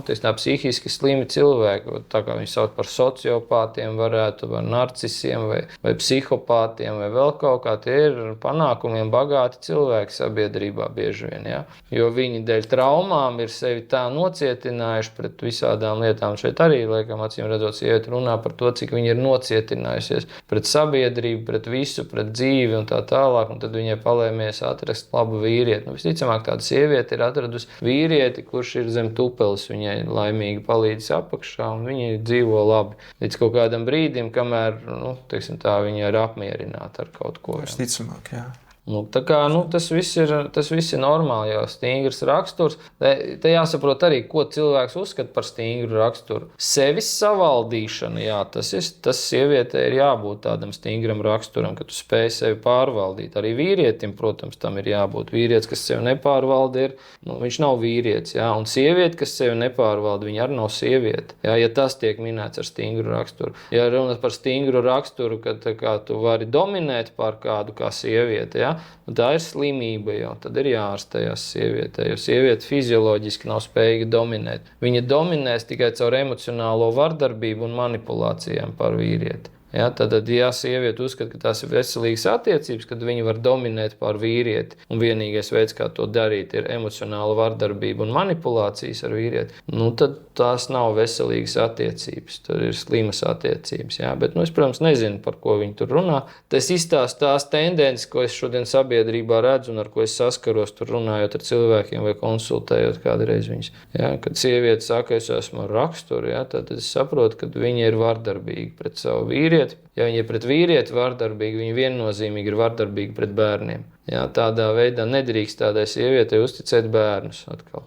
psihiski slimi cilvēki, tā kā viņi sauc par sociopātiem, varētu par narcisiem vai psihopātiem vai vēl kaut kā. Tie ir panākumiem bagāti cilvēki sabiedrībā bieži vien, ja? Jo viņi dēļ traumām ir sevi tā nocietinājuši pret visādām lietām. Šeit arī, laikam, acīm redzot, sieviete runā par to, cik viņi ir nocietinājusies pret sabiedrību, pret visu, pret dzīvi un tā tālāk, un tad viņai palēmies atrast labu vīrieti. Visticamāk, tāda sieviete ir atradusi vīrieti, kurš ir zem tupeles viņai laimīgi palīdz apakšā, un viņi dzīvo labi. Līdz kaut kādam brīdim, kamēr, viņa ir apmierināta ar kaut ko. Visticamāk, jā. Nu, tā kā, tas viss ir normāli, jau stingrs raksturs. Te jāsaprot arī, ko cilvēks uzskata par stingru raksturu. Sevis savaldīšana, jā, tas sievietei ir jābūt tādam stingram raksturam, ka tu spēj sevi pārvaldīt. Arī vīrietim, protams, tam ir jābūt. Vīrietis, kas sevi nepārvalda, viņš nav vīrietis, jā, un sieviete, kas sevi nepārvalda, viņa arī nav sieviete. Jā, ja tas tiek minēts ar stingru raksturu. Ja runa par stingru raksturu, kad tu vari dominēt pār kādu kā sieviete, jā, tā ir slimība jau, tad ir jāārstējās sievietē, jo sieviete fizioloģiski nav spējīga dominēt. Viņa dominēs tikai caur emocionālo vardarbību un manipulācijām pār vīrieti. Ja, tad, ja sieviete uzskata, ka tās ir veselīgas attiecības, kad viņa var dominēt pār vīrieti, un vienīgais veids, kā to darīt, ir emocionāla vardarbība un manipulācijas ar vīrieti, tad tās nav veselīgas attiecības, tur ir slimas attiecības. Ja? Bet, es, protams, nezinu, par ko viņi tur runā. Tas izstāsta tās tendences, ko es šodien sabiedrībā redzu un ar ko es saskaros, tur runājot ar cilvēkiem vai konsultējot kādreiz viņus. Ja? Kad sieviete saka, es esmu ar raksturu, ja? Tad es saprotu, ka viņa ir vardarbīga pret savu vīrieti. Ja viņi ir pret vīrieti vardarbīgi, viņi viennozīmīgi ir vardarbīgi pret bērniem. Jā, tādā veidā nedrīkst tādai sievietei uzticēt bērnus atkal.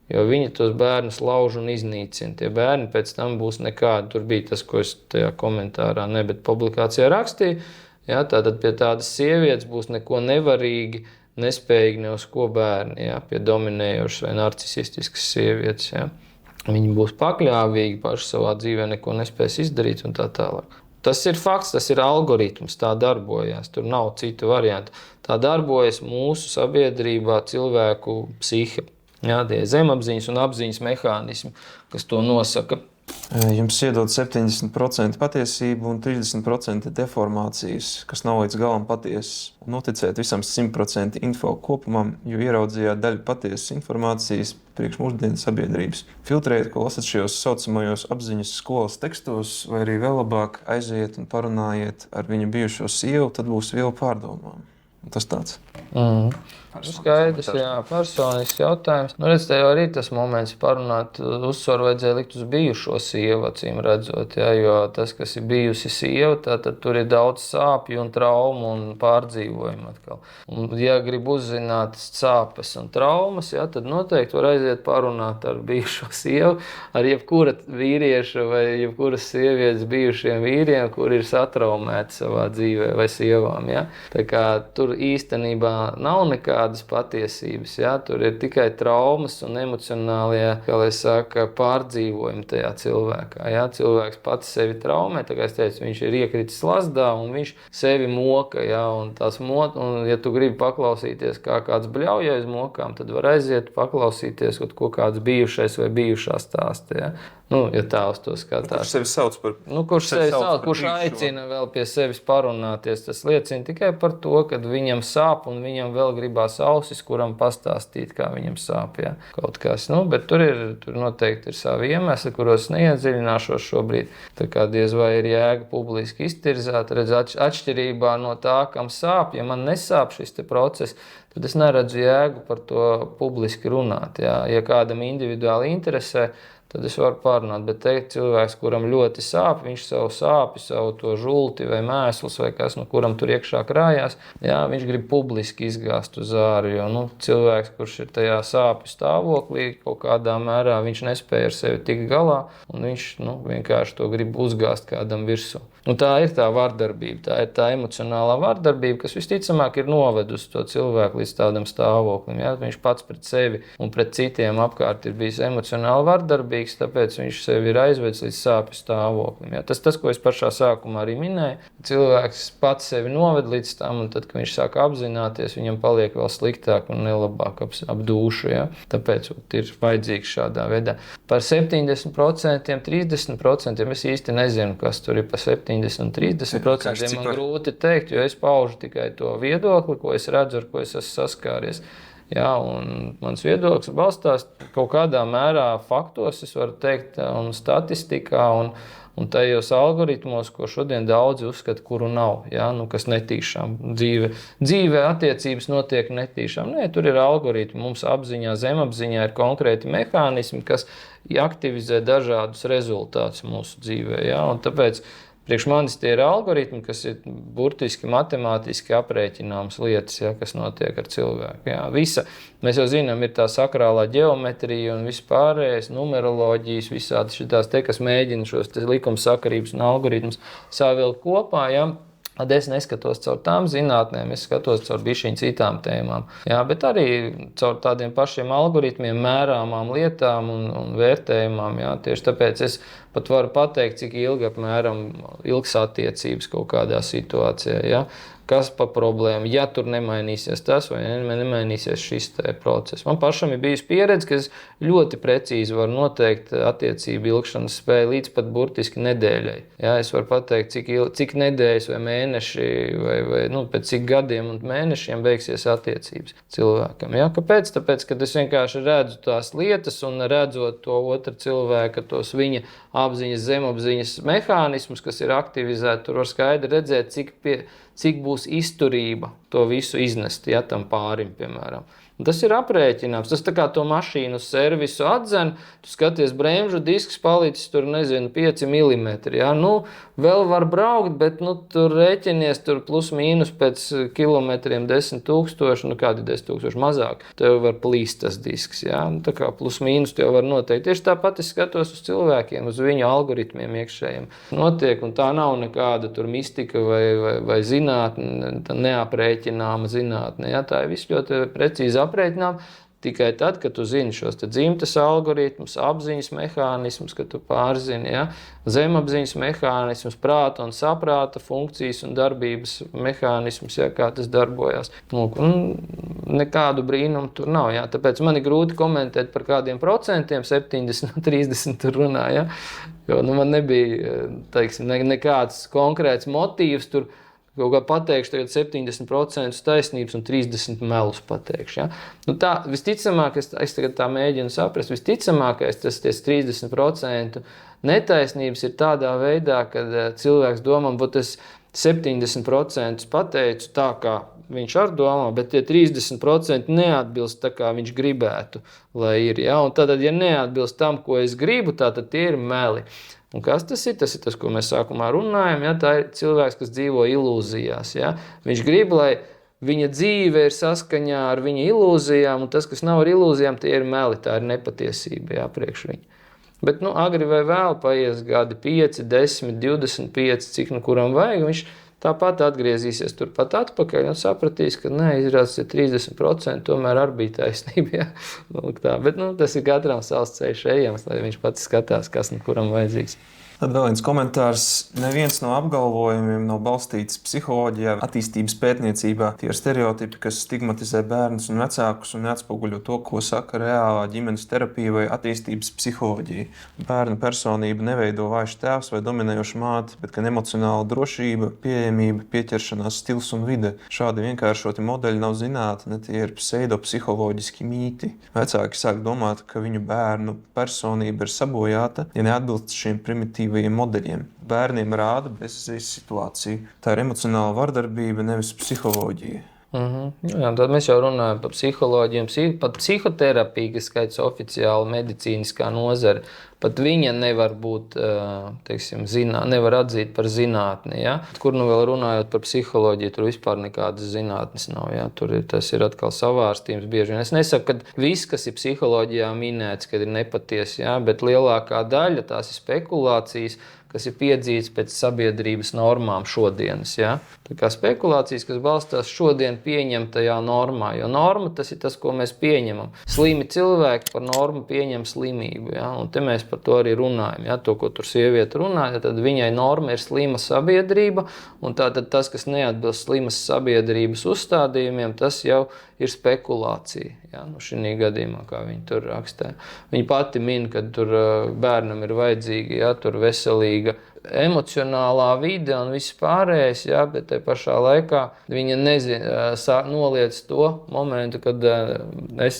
Jo viņi tos bērnus lauž un iznīcina. Tie bērni pēc tam būs nekādi. Tur bija tas, ko es tajā komentārā, bet publikācijā rakstīju. Jā, tātad pie tādas sievietes būs neko nevarīgi, nespējīgi ne uz ko bērni, jā, pie dominējošas vai narcisistiskas sievietes. Jā. Viņi būs pakļāvīgi, paši savā dzīvē neko nespēs izdarīt un tā tālāk. Tas ir fakts, tas ir algoritms, tā darbojas, tur nav citu variantu. Tā darbojas mūsu sabiedrībā cilvēku psihe. Jā, tie zemapziņas un apziņas mehānismi, kas to nosaka. Jums iedod 70% patiesību un 30% deformācijas, kas nav līdz galam patiesas. Noticēt visam 100% info kopumam, jo ieraudzījāt daļu patiesas informācijas priekš mūsdienu sabiedrības. Filtrējiet, ko lasat šajos saucamajos apziņas skolas tekstos, vai arī vēl labāk aiziet un parunājiet ar viņu bijušo sievu, tad būs viela pārdomām. Tas tāds. Skaidrs, jā, personisks jautājums. Redz, te jau arī tas moments parunāt, uzsvaru vajadzēja likt uz bijušo sievu, acīm redzot, jā, jo tas, kas ir bijusi sieva, tad tur ir daudz sāpju un traumu un pārdzīvojumu atkal. Un, ja grib uzzināt sāpes un traumas, jā, tad noteikti var aiziet parunāt ar bijušo sievu, ar jebkura vīrieša vai jebkuras sievietes bijušiem vīriem, kur ir satraumēti savā dzīvē vai sievām, jā. Tā kā tur īstenībā nav nekādas patiesības, jā, tur ir tikai traumas un emocionālie, kā lai saka, pārdzīvojumi tajā cilvēkā, jā, cilvēks pats sevi traumē, tā kā es teicu, viņš ir iekritis slazdā un viņš sevi moka, jā, un ja tu gribi paklausīties, kā kāds bļauj aiz mokām, tad var aiziet paklausīties, ko kāds bijušais vai bijušā stāsta, jā. Ja tā uz to skatās. Kurš sevi sauc par kurš aicina vēl pie sevis parunāties, tas liecina tikai par to, ka viņam sāp un viņam vēl gribās ausis, kuram pastāstīt, kā viņam sāp, jā, kaut kas. Bet tur noteikti ir savi iemesli, kuros neiedziļināšos šobrīd. Tā kā diez vai ir jēga publiski iztirzāt, redz atšķirībā no tā, kam sāp, ja man nesāp šis te process, tad es neredzu jēgu par to publiski runāt, jā. Ja kādam individuāli interesē, tad es varu pārunāt, bet teikt cilvēks, kuram ļoti sāp, viņš savu sāpi, savu to žulti vai mēslus vai kas, no kuram tur iekšā krājās, jā, viņš grib publiski izgāzt uz āru, jo, cilvēks, kurš ir tajā sāpju stāvoklī, kaut kādā mērā viņš nespēja ar sevi tikt galā, un viņš, vienkārši to grib uzgāzt kādam virsū. Tā ir tā vardarbība, tā ir tā emocionālā vardarbība, kas visticamāk ir novedusi to cilvēku līdz tādam stāvoklim. Ja? Viņš pats pret sevi un pret citiem apkārt ir bijis emocionāli vardarbīgs, tāpēc viņš sevi ir aizvedis līdz sāpju stāvoklim. Ja? Tas, ko es pašā sākumā arī minēju, cilvēks pats sevi noved līdz tam, un tad, kad viņš sāk apzināties, viņam paliek vēl sliktāk un nelabāk ap dušu. Ja? Tāpēc ir vajadzīgs šādā veidā. Par 70%, 30% es īsti nezinu, kas tur ir par 70%. 30% man grūti teikt, jo es paužu tikai to viedokli, ko es redzu, ar ko es esmu saskāries. Jā, un mans viedoklis balstās kaut kādā mērā faktos, es varu teikt, un statistikā, un tajos algoritmos, ko šodien daudzi uzskata, kuru nav, jā, kas netīšām. Dzīve attiecības notiek netīšām. Nē, tur ir algoritmi, mums apziņā, zemapziņā ir konkrēti mehānismi, kas aktivizē dažādus rezultātus mūsu dzīvē, jā, un tāpēc Priekš manis tie ir algoritmi, kas ir burtiski matemātiski aprēķināmas lietas, ja, kas notiek ar cilvēku. Ja. Mēs jau zinām, ir tā sakrālā ģeometrija un vispārējais, numeroloģijas, visādi šitās te, kas mēģina šos likumsakarības un algoritmus savilkt kopā. Ja. Tad es neskatos caur tām zinātnēm, es skatos caur bišķiņ citām tēmām. Jā, bet arī caur tādiem pašiem algoritmiem, mērāmām lietām un vērtējumām. Jā. Tieši tāpēc es pat varu pateikt, cik ilgi apmēram ilgs attiecības kaut kādā situācijā. Jā. Kas pa problēmu, ja tur nemainīsies tas vai nemainīsies šis process. Man pašam ir bijusi pieredze, ka es ļoti precīzi varu noteikt attiecību ilgšanas spēju līdz pat burtiski nedēļai. Jā, es varu pateikt, cik nedēļas vai mēneši vai pēc cik gadiem un mēnešiem beigsies attiecības cilvēkam. Jā, kāpēc? Tāpēc, kad es vienkārši redzu tās lietas un redzot to otru cilvēku, tos viņa apziņas, zemapziņas mehānismus, kas ir aktivizēti, tur var skaidri redzēt, cik būs izturība to visu iznest, ja tam pārim, piemēram. Un tas ir aprēķināms. Tas tā kā to mašīnu servisu atdzen, tu skaties bremžu disks palicis tur, 5 mm. Ja? Vēl var braukt, bet tur rēķinies tur plus mīnus pēc kilometriem 10 000, kādi 10 000 mazāk. Tev var plīst tas disks, ja? Tā kā plus mīnus tev var noteikt. Tieši tāpat es skatos uz cilvēkiem, uz viņu algoritmiem iekšējiem. Notiek, un tā nav nekāda tur mistika vai zinātne, neaprēķināma zinātne. Ja? Tā ir viss ļoti precīzi aprēķinām tikai tad, kad tu zini šos dzimtes algoritmus, apziņas mehānismus, kad tu pārzini, ja? Zemapziņas mehānismus, prāta un saprāta funkcijas un darbības mehānismus, ja? Kā tas darbojas. Nekādu brīnumu tur nav. Ja? Tāpēc man ir grūti komentēt par kādiem procentiem, 70, 30 tur runā. Ja? Jo man nebija, teiksim, nekāds konkrēts motīvs tur. Kaut kā pateikšu tagad 70% taisnības un 30% melus pateikšu. Ja? Tā, visticamāk, es tagad tā mēģinu saprast, visticamākais tas 30% netaisnības ir tādā veidā, kad cilvēks domā, bet es 70% pateicu tā, kā viņš ar domā, bet tie 30% neatbilst tā, kā viņš gribētu, lai ir. Ja? Un tad, ja neatbilst tam, ko es gribu, tad tie ir meli. Un kas tas ir? Tas ir tas, ko mēs sākumā runājam. Ja? Tā ir cilvēks, kas dzīvo ilūzijās. Ja? Viņš grib, lai viņa dzīve ir saskaņā ar viņa ilūzijām, un tas, kas nav ar ilūzijām, tie ir meli, tā ir nepatiesība, ja, priekš viņa. Bet agri vai vēl paies gadi 5, 10, 25, cik kuram vajag, viņš tāpat atgriezīsies turpat atpakaļ un sapratīs, ka izrādās 30% tomēr arī bija taisnība. Ja? Bet tas ir katram savs ceļš ejams, lai viņš pats skatās, kas kuram vajadzīgs. Tad vēl viens komentārs. Neviens no apgalvojumiem nav balstīts psiholoģijā, attīstības pētniecībā. Tie ir stereotipi, kas stigmatizē bērnus un vecākus un neatspoguļo to, ko saka reālā ģimenes terapija vai attīstības psiholoģija. Bērna personību neveido vājš tēvs vai dominējoša māte, bet gan emocionāla drošība, pieejamība, pieķeršanās stils un vide. Šādi vienkāršoti modeļi nav zinātne, tie ir pseidopsiholoģiski mīti. Vecāki sāk domāt, ka viņu bērnu personība ir sabojāta, ja neatbilst šiem primitīviem modeļiem. Bērniem rāda bezizējas situāciju. Tā ir emocionāla vardarbība, nevis psiholoģija. Jā, tad mēs jau runājam par psiholoģiju, pat psihoterapiju, kas skaits oficiāli medicīniskā nozare. Pat viņa nevar būt, nevar atzīt par zinātni. Ja? Kur vēl runājot par psiholoģiju, tur vispār nekādas zinātnes nav. Ja? Tas ir atkal savārstījums bieži. Un es nesaku, ka viss, kas ir psiholoģijā minēts, kad ir nepatiesi, ja? Bet lielākā daļa tās ir spekulācijas, kas ir piedzīts pēc sabiedrības normām šodienas. Ja? Tā kā spekulācijas, kas balstās šodien pieņemtajā normā, jo norma tas ir tas, ko mēs pieņemam. Slimi cilvēki par normu pieņem slimību, ja? Un te mēs par to arī runājam. Ja? To, ko tur sieviete runāja, tad viņai norma ir slima sabiedrība, un tātad tas, kas neatbilst slimas sabiedrības uzstādījumiem, tas jau ir spekulācija. Ja? Šī gadījumā, kā viņi tur rakstē. Viņa pati min, ka tur bērnam ir vajadzīga, ja? Tur veselīga emocionālā vide un viss pārējais, ja? Bet te pašā laikā viņa noliec to momentu, kad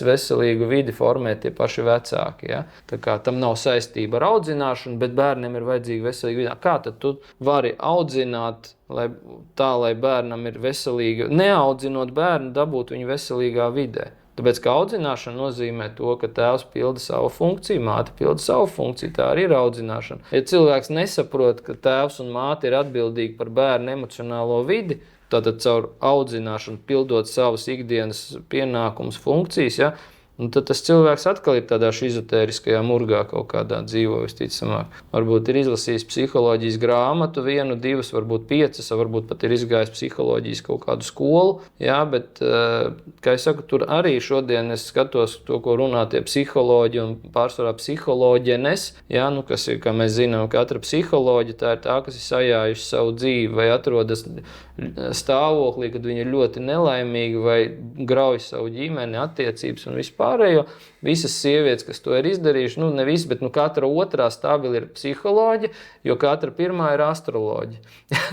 veselīgu vidi formē tie paši vecāki. Ja? Tā kā tam nav saistība ar audzināšanu, bet bērniem ir vajadzīga veselīga vide. Kā tad tu vari audzināt lai bērnam ir veselīga, neaudzinot bērnu, dabūt viņu veselīgā vidē? Tāpēc, ka audzināšana nozīmē to, ka tēvs pilda savu funkciju, māte pilda savu funkciju. Tā arī ir audzināšana. Ja cilvēks nesaprot, ka tēvs un māte ir atbildīgi par bērnu emocionālo vidi, tātad caur audzināšanu pildot savas ikdienas pienākumus, funkcijas, ja, un tad tas cilvēks atkal ir tādā šizotēriskajā murgā kaut kādā dzīvo visticamāk. Varbūt ir izlasījis psiholoģijas grāmatu, 1, 2, varbūt 5, varbūt pat ir izgājis psiholoģijas kaut kādu skolu. Jā, bet, kā es saku, tur arī šodien es skatos to, ko runā tie psiholoģi un pārsvarā psiholoģenes, jā, nu, kas ir, kā mēs zinām, katra psiholoģija tā ir tā, kas ir sajājuši savu dzīvi vai atrodas stāvoklī, kad viņi ir ļoti nelaimīgi vai grauj savu ģimeni, attiecības un vispārējo. Visas sievietes, kas to ir izdarījuši, nu ne visas, bet nu katra otrā stabili ir psiholoģija, jo katra pirmā ir astroloģija.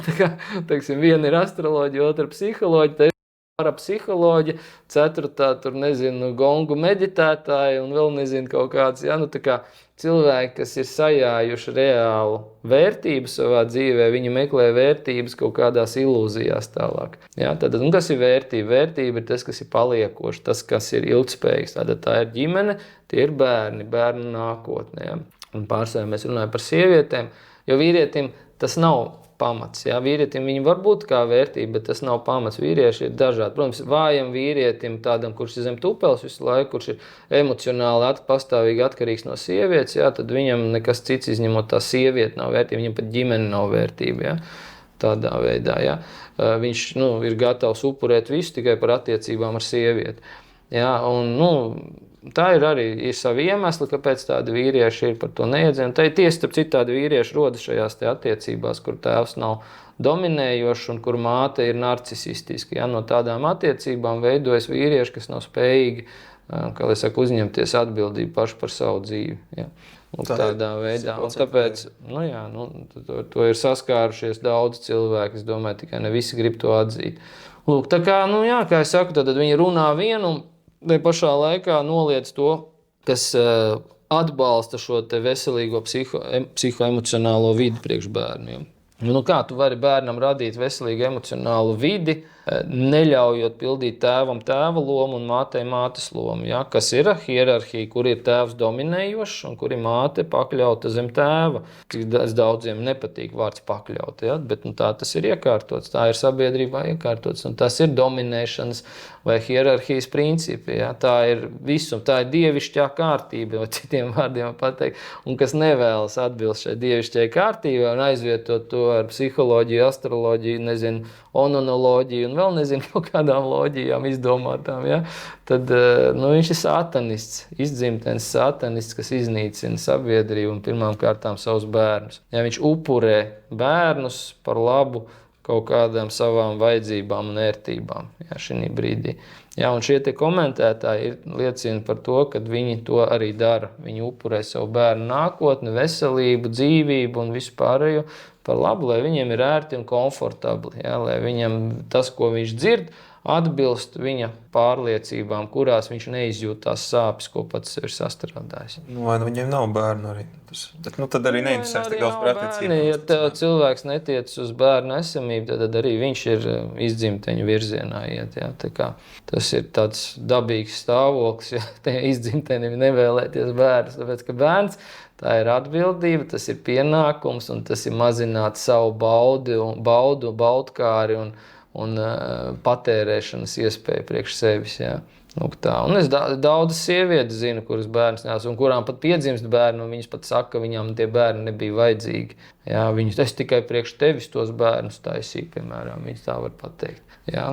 Tā kā, teiksim, viena ir astroloģija, otra psiholoģija, parapsiholoģija, ceturtā, tur nezinu, gongu meditētāji un vēl nezinu kaut kāds, ja, nu tā kā cilvēki, kas ir sajājuši reālu vērtību savā dzīvē, viņi meklē vērtības kaut kādās ilūzijās tālāk. Ja, tad, un kas ir vērtība? Vērtība ir tas, kas ir paliekoši, tas, kas ir ilgspējīgs. Tātad tā ir ģimene, tie ir bērni, bērnu nākotne. Ja. Un pārsvarā mēs runājam par sievietēm, jo vīrietim tas nav pamats. Ja? Vīrietim viņi var būt kā vērtība, bet tas nav pamats. Vīrieši ir dažādi. Protams, vājam vīrietim, tādam, kurš ir zem tupels visu laiku, kurš ir emocionāli pastāvīgi atkarīgs no sievietes, ja? Tad viņam nekas cits izņemot tā sieviete nav vērtība, viņam pat ģimene nav vērtība. Ja? Tādā veidā. Ja? Viņš ir gatavs upurēt visu tikai par attiecībām ar sievieti. Ja? Un, tā ir arī savi iemesli, kāpēc tādi vīrieši ir par to neiedzina. Tā ir tiesa, starp citu, tādi vīrieši rodas šajās attiecībās, kur tēvs nav dominējošs un kur māte ir narcisistiska. Ja? No tādām attiecībām veidojas vīrieši, kas nav spējīgi, kā lai saka, uzņemties atbildību paši par savu dzīvi. Ja? Tādā veidā. Un tāpēc, to ir saskārušies daudz cilvēku. Es domāju, tikai ne visi grib to atzīt. Lūk, tā kā, kā es saku, tad viņi runā vienu, te pašā laikā noliedz to, kas atbalsta šo te veselīgo psihoemocionālo vidi priekš bērniem. Kā tu vari bērnam radīt veselīgu emocionālu vidi, neļaujot pildīt tēvam tēva lomu un mātei mātes lomu? Ja? Kas ir hierarhija, kur ir tēvs dominējošs un kur ir māte pakļauta zem tēva? Cik daudziem nepatīk vārds pakļaut, ja? Bet tā tas ir iekārtots, tā ir sabiedrībā iekārtots un tas ir dominēšanas vai hierarhijas principi. Ja? Tā ir visum, tā ir dievišķā kārtība, vai citiem vārdiem pateikt, un kas nevēlas atbilst šai dievišķai kārtībai un aizvietot to ar psiholoģiju, astroloģiju, nezinu, ononoloģiju un vēl nezinu kaut kādām loģijām izdomātām, ja? Tad viņš ir satanists, izdzimtenis satanists, kas iznīcina sabiedrību un pirmām kārtām savus bērnus. Ja viņš upurē bērnus par labu kaut kādām savām vajadzībām un ērtībām, ja, šī brīdī. Ja, un šie te komentētāji liecina par to, ka viņi to arī dara. Viņi upurē savu bērnu nākotni, veselību, dzīvību un visu pārējo par labu, lai viņiem ir ērti un komfortabli. Ja, lai viņam tas, ko viņš dzird, atbilst viņa pārliecībām, kurās viņš neizjūt tās sāpes, ko pats ir sastrādājis. Vai viņiem nav bērnu arī? Tad arī neinteresēs tik daudz par attiecībām. Ja cilvēks netiec uz bērnu esamību, tad arī viņš ir izdzimteņu virzienā iet. Ja? Tas ir tāds dabīgs stāvoklis, ja izdzimtenim nevēlēties bērnus, tāpēc, ka bērns tā ir atbildība, tas ir pienākums un tas ir mazināt savu baudkāri un patērēšanas iespēju priekš sevis. Ja. Un es daudzas sievietes zinu, kuras bērns nes, un kurām pat piedzimst bērni, un viņas pat saka, ka viņām tie bērni nebija vajadzīgi. Ja, es tikai priekš tevis tos bērnus taisīju, piemēram, viņas tā var pateikt. Ja,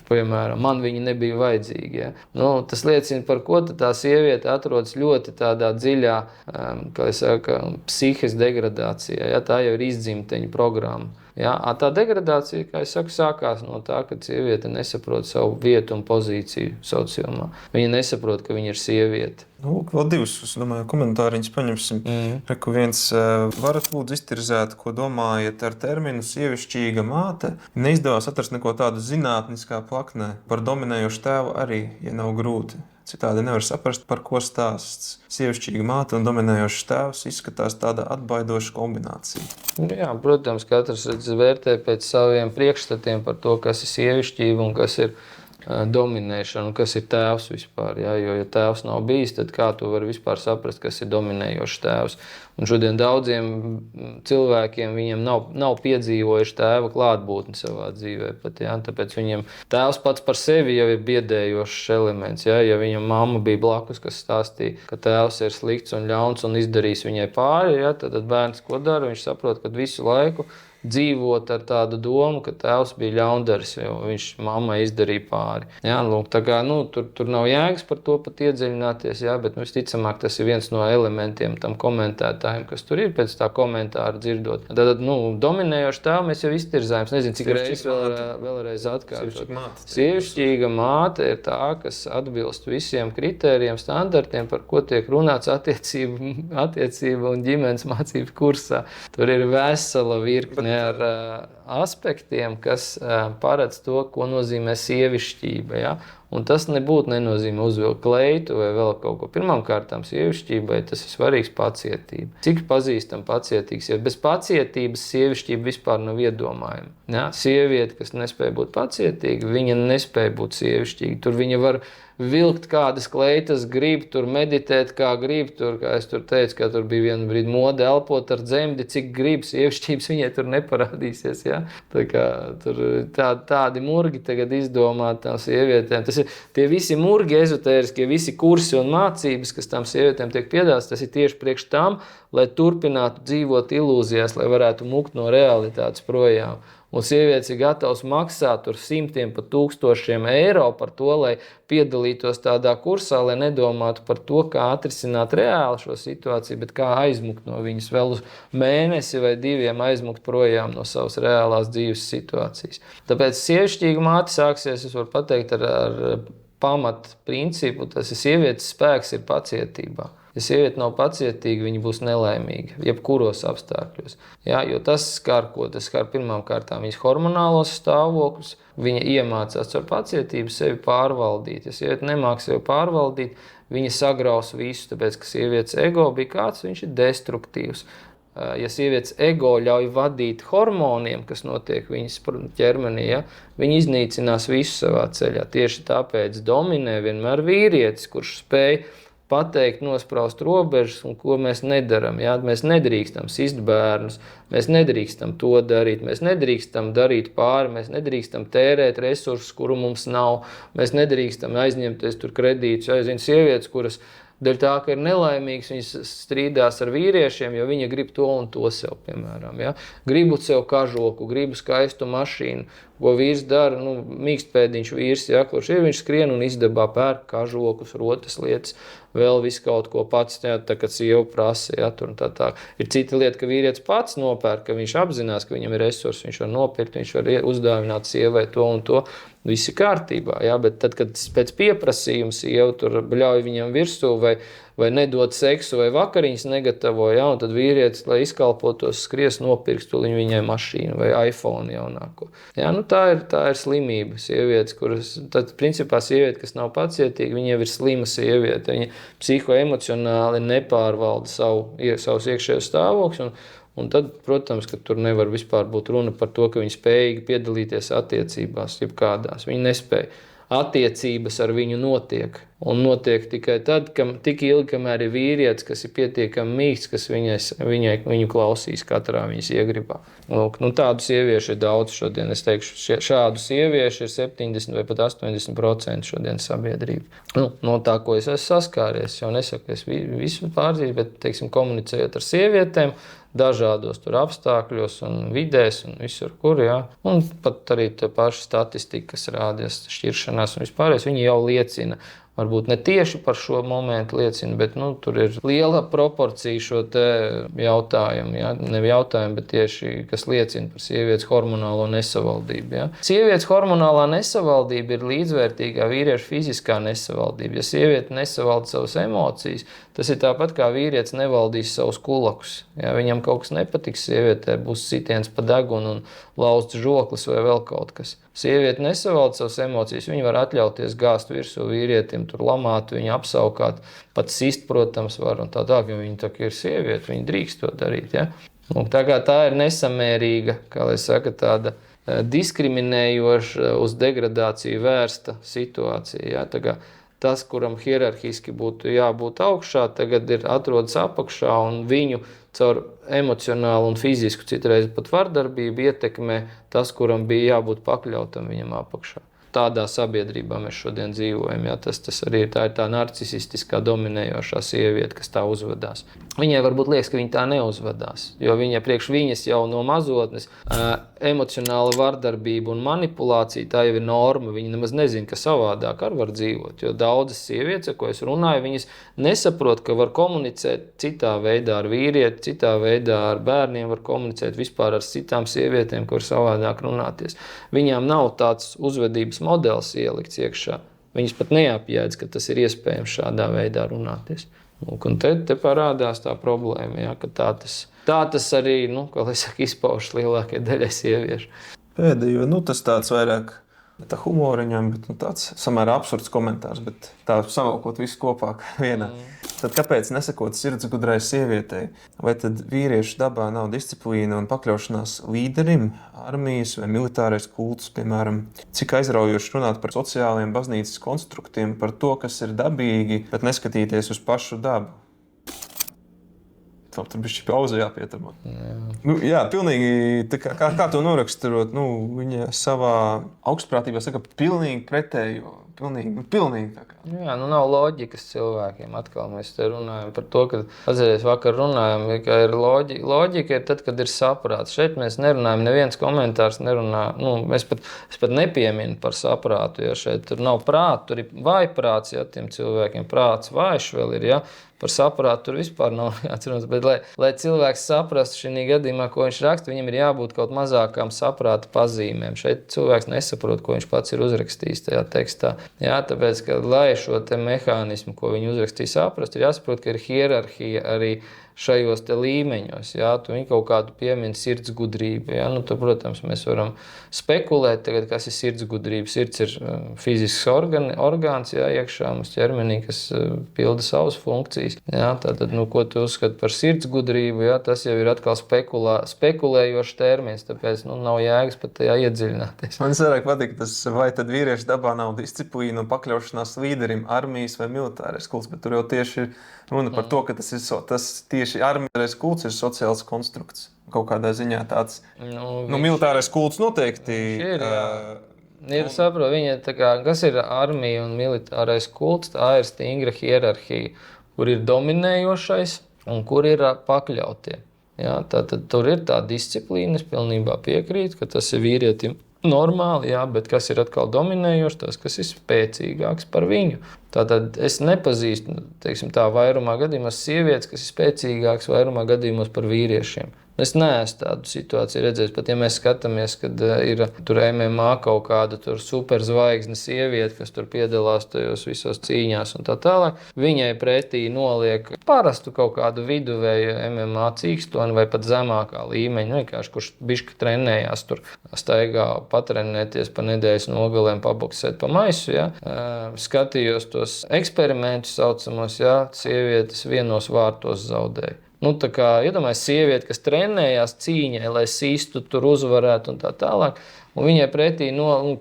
piemēram, man viņi nebija vajadzīgi. Ja. Tas liecina par ko, tad tā sieviete atrodas ļoti tādā dziļā, kā es saku, psihes degradācijā. Ja, tā jau ir izdzimteņa programma. Ja, tā degradācija, kā es saku, sākās no tā, ka sieviete nesaprot savu vietu un pozīciju sociumā. Viņa nesaprot, ka viņa ir sieviete. Vēl divus, es domāju, komentāriņus paņemsim. Reku viens, varat lūdzu iztirzēt, ko domājat ar terminu sievišķīga māte? Neizdevās atrast neko tādu zinātniskā plaknē. Par dominējošu tēvu arī, ja nav grūti. Citādi nevar saprast, par ko stāsts. Sievišķīga māte un dominējošs tēvs izskatās tāda atbaidoša kombinācija. Jā, protams, katrs vērtē pēc saviem priekšstatiem par to, kas ir sievišķība un kas ir dominēšanu, kas ir tēvs vispār. Ja? Jo, ja tēvs nav bijis, tad kā tu vari vispār saprast, kas ir dominējošs tēvs? Un šodien daudziem cilvēkiem viņiem nav piedzīvojuši tēva klātbūtni savā dzīvē. Pat, ja? Tāpēc viņiem tēvs pats par sevi jau ir biedējošs elements. Ja? Ja viņam mamma bija blakus, kas stāstīja, ka tēvs ir slikts un ļauns un izdarīs viņai pāri, ja? Tad bērns ko dara? Viņš saprot, ka visu laiku dzīvot ar tādu domu, ka tēvs bija ļaundaris, jo viņš mammai izdarīja pāri. Ja, lūk, tā kā, tur nav jēgas par to pat iedziļināties, ja, bet visticamāk tas ir viens no elementiem tam komentētājiem, kas tur ir pēc tā komentāra dzirdot. Tad, dominējoši tēvu mēs jau iztirzājam. Es nezinu, cik reizes vēlreiz atkārtot. Sievišķīga māte ir tā, kas atbilst visiem kritērijiem, standartiem, par ko tiek runāts attiecību un ģimenes mācību kursā. Tur ir vesela virkne ar aspektiem, kas paredz to, ko nozīmē sievišķība. Ja? Un tas nenozīmē uzvilkt kleitu vai vēl kaut ko. Pirmkārt, sievišķībai tas ir svarīgs pacietība. Cik pazīstam pacietīgs, jo bez pacietības sievišķība vispār nav iedomājama. Ja? Sieviete, kas nespēja būt pacietīga, viņa nespēja būt sievišķīga. Tur viņa var vilkt kādas kleitas, grib tur meditēt, kā grib. Tur, kā es tur teicu, ka tur bija viena brīdi mode elpot ar dzemdi, cik grib, sievišķības viņai tur neparādīsies. Ja? Tā kā tur tādi murgi tagad izdomāt tām sievietēm. Tas ir tie visi murgi ezotēriskie, visi kursi un mācības, kas tām sievietēm tiek piedāvāts, tas ir tieši priekš tām, lai turpinātu dzīvot ilūzijās, lai varētu mukt no realitātes projām. Un sievietes ir gatavs maksāt tur simtiem pat tūkstošiem eiro par to, lai piedalītos tādā kursā, lai nedomātu par to, kā atrisināt reāli šo situāciju, bet kā aizmukt no viņas vēl uz mēnesi vai diviem aizmukt projām no savas reālās dzīves situācijas. Tāpēc sievišķīga māte sāksies, es varu pateikt, ar pamat principu, tas ir sievietes spēks ir pacietībā. Ja sieviete nav pacietīga, viņa būs nelaimīga, jebkuros apstākļos. Ja, jo tas skar pirmām kārtām viņas hormonālos stāvokļus, viņa iemācās ar pacietību sevi pārvaldīt. Ja sieviete nemāk sevi pārvaldīt, viņa sagraus visu, tāpēc, ka sievietes ego bija kāds, viņš ir destruktīvs. Ja sievietes ego ļauj vadīt hormoniem, kas notiek viņas ķermenī, ja, viņi iznīcinās visu savā ceļā. Tieši tāpēc dominē vienmēr vīrietis, kurš spēj pateikt, nospraust robežas, un ko mēs nedaram. Ja? Mēs nedrīkstam sist bērnus, mēs nedrīkstam to darīt, mēs nedrīkstam darīt pāri, mēs nedrīkstam tērēt resursus, kuru mums nav, mēs nedrīkstam aizņemties tur kredītus. Ja? Es zinu sievietes, kuras dēļ tā, ka ir nelaimīgs, viņas strīdās ar vīriešiem, jo viņa grib to un to sev, piemēram. Ja? Gribu sev kažoku, gribu skaistu mašīnu, ko vīrs dara, mīkstpēdiņš vīrs, ja, kurš ir, viņš skrien un izdabā pērk kažokus, rotas lietas, vēl visu kaut ko pats, ja, tā kā sieva prasa, ja, tur un tā. Ir cita lieta, ka vīrietis pats nopērk, ka viņš apzinās, ka viņam ir resursi, viņš var nopirkt, viņš var uzdāvināt sievai to un to, viss ir kārtībā, ja, bet tad, kad pēc pieprasījuma sieva tur bļauj viņam virsū vai nedod seksu vai vakariņas negatavo, ja, un tad vīrietis, lai izkalpotos, skries nopirks tuliņ viņai mašīnu vai iPhone jaunāko. Ja, tā ir slimība sievietes, kuras, tad principā sieviete, kas nav pacietīga, viņa jau ir slima sieviete, viņa psihoemocionāli nepārvalda savus iekšējos stāvokļus, un tad, protams, ka tur nevar vispār būt runa par to, ka viņi spējīgi piedalīties attiecībās, jebkādās, viņi nespēja. Attiecības ar viņu notiek. Un notiek tikai tad, tik ilgi, kamēr ir vīrietis, kas ir pietiekami mīksts, kas viņu klausīs katrā viņas iegribā. Lūk, tādu sieviešu ir daudz šodien. Es teikšu, šādu sieviešu ir 70 vai pat 80% šodien sabiedrība. No tā, ko es esmu saskāries, jau nesaku, es visu pārdzīvu, bet, teiksim, komunicējot ar sievietēm, dažādos tur apstākļos un vidēs un visur, kur, jā. Un pat arī tā paša statistika, kas rādies šķiršanās un vispārējais, viņi jau liecina, varbūt ne tieši par šo momentu liecina, bet tur ir liela proporcija šo te jautājumu, ja? Ne jautājumu, bet tieši, kas liecina par sievietes hormonālo nesavaldību. Ja? Sievietes hormonālā nesavaldība ir līdzvērtīgā vīrieša fiziskā nesavaldība. Ja sieviete nesavalda savas emocijas, tas ir tāpat kā vīrietis nevaldīs savus kulakus. Ja viņam kaut kas nepatiks, sievietē būs sitiens pa degunu un lausts žoklis vai vēl kaut kas. Sieviete nesavalda savas emocijas, viņa var atļauties gāzt virsū vīrietim, tur lamāt, viņu apsaukāt, pat sist, protams, var un tā, jo viņa tā ir sieviete, viņa drīkst to darīt. Ja? Un tā kā tā ir nesamērīga, kā lai saka, tāda diskriminējoša, uz degradāciju vērsta situācija. Ja? Tā kā tas, kuram hierarhiski būtu jābūt augšā, tagad atrodas apakšā un viņu caur emocionālu un fizisku, citreiz pat vardarbību ietekmē tas, kuram bija jābūt pakļautam viņam apakšā. Tādā sabiedrībā mēs šodien dzīvojam. Ja? Tas arī ir tā narcisistiskā dominējošā sieviete, kas tā uzvedās. Viņai varbūt liekas, ka viņa tā neuzvedās, jo priekš viņas jau no mazotnes emocionāla vardarbība un manipulācija, tā jau ir norma. Viņa nemaz nezina, ka savādāk var dzīvot, jo daudzas sievietes, ar ko es runāju, viņas nesaprot, ka var komunicēt citā veidā ar vīrieti, citā veidā ar bērniem, var komunicēt vispār ar citām sievietēm, kur savādāk runāties. Viņām nav tāds uzvedības modelis ielikts iekšā. Viņas pat neapjēdz, ka tas ir iespējams šādā veidā runāties. Un te parādās tā problēma, ja, ka tā tas arī, kā lai saka, izpaužas lielākajai daļai sieviešu. Pēdējo, tas tāds vairāk tā humoriņam, bet tāds samērā absurds komentārs, bet tā savalkot visu kopā vienā. Tad kāpēc nesakot sirdsgudrai sievietei? Vai tad vīriešu dabā nav disciplīna un pakļaušanās līderim, armijas vai militārais kults, piemēram? Cik aizraujoši runāt par sociāliem baznīcas konstruktiem, par to, kas ir dabīgi, bet neskatīties uz pašu dabu? Tur bišķi pauze jāpieturmā. Jā, pilnīgi, kā to noraksturot, viņa savā augstprātībā saka pilnīgi pretējo. Pilnīgi tā kā. Jā, nav loģikas cilvēkiem. Atkal mēs te runājam par to, ka atceries vakar runājam, ka ir loģika ir tad, kad ir saprāts. Šeit mēs nerunājam, neviens komentārs nerunā, es pat nepieminu par saprātu, jo šeit tur nav prāta, tur ir vājprāts, ja, tiem cilvēkiem prāts vājš vēl ir, ja. Par saprātu tur vispār nav jāatcerās, bet lai cilvēks saprastu šī gadījumā, ko viņš raksta, viņam ir jābūt kaut mazākām saprāta pazīmēm. Šeit cilvēks nesaprot, ko viņš pats ir uzrakstījis tajā tekstā. Jā, tāpēc, ka lai šo te mehānismu, ko viņi uzrakstīja, saprast, ir jāsaprot, ka ir hierarhija arī šajos te līmeņos, jā, tu viņi kaut kādu piemini sirdsgudrību, jā, tur, protams, mēs varam spekulēt tagad, kas ir sirdsgudrība. Sirds ir fizisks orgāns, jā, iekšā mums ķermenī, kas pilda savas funkcijas, jā, tātad, ko tu uzskati par sirdsgudrību, jā, tas jau ir atkal spekulējošs termins, tāpēc, nav jēgas pat tajā iedziļināties. Man vairāk patīk tas, vai tad vīriešu dabā nav disciplīna un pakļaušanās līderim, armijas vai militārais kults, bet tur jau tieši ir runa par to, ka tas tieši armijas kults ir sociāls konstrukts. Kaut kādā ziņā tāds, militārais kults noteikti ir, ir saprot, kas ir armija un militārais kults, tā ir stingra hierarhija, kur ir dominējošais un kur ir pakļautie. Jā, tātad tur ir tā disciplīna, es pilnībā piekrītu, ka tas ir vīrietim normāli, jā, bet kas ir atkal dominējošs, tas, kas ir spēcīgāks par viņu. Tātad es nepazīstu, vairumā gadījumos sievietes, kas ir spēcīgāks vairumā gadījumos par vīriešiem. Es neesmu tādu situāciju redzējis, pat ja mēs skatāmies, kad ir tur MMA kaut kāda tur superzvaigzne sieviete, kas tur piedalās tajos visos cīņās un tā tālāk, viņai pretī noliek parastu kaut kādu viduvēju MMA cīkstoni vai pat zemākā līmeņa, vienkārši kurš bišķi trenējās tur, staigā patrenēties pa nedēļas nogalēm, paboksēt pa maisu, ja. Skatījos tos eksperimentus saucamos, ja, sievietes vienos vārtos zaudēja. Tā kā, iedomājies, sieviete, kas trenējās cīņai, lai sistu tur uzvarētu un tā tālāk, un viņai pretī,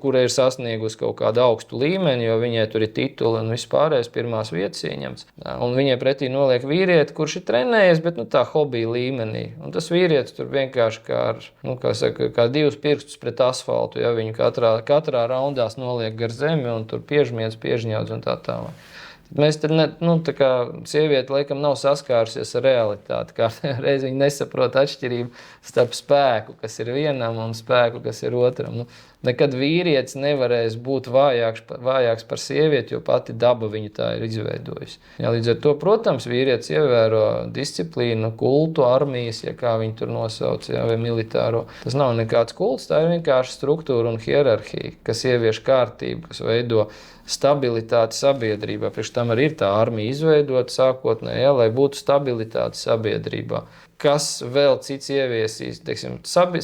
kura ir sasniegusi kaut kādu augstu līmeni, jo viņai tur ir tituli un vispārējais pirmās vietas ieņemts. Un viņai pretī noliek vīrieti, kurš ir trenējies, bet tā hobija līmenī. Un tas vīrietis tur vienkārši kā divus pirkstus pret asfaltu, ja viņu katrā raundās noliek gar zemi un tur piežņaudz un tā tālāk. Mēs tā kā sieviete laikam nav saskārusies ar realitāti, kā reiz viņa nesaprot atšķirību starp spēku, kas ir vienam un spēku, kas ir otram. Nekad vīrietis nevarēs būt vājāks par sievieti, jo pati daba viņu tā ir izveidojusi. Ja, līdz ar to, protams, vīrietis ievēro disciplīnu, kultu, armijas, ja kā viņi tur nosauc, ja, vai militāro. Tas nav nekāds kults, tā ir vienkārši struktūra un hierarhija, kas ievieš kārtību, kas veido stabilitāti sabiedrībā. Priekš tam arī ir tā armija izveidota sākotnēji, ja, lai būtu stabilitāte sabiedrībā. Kas vēl cits ieviesīs,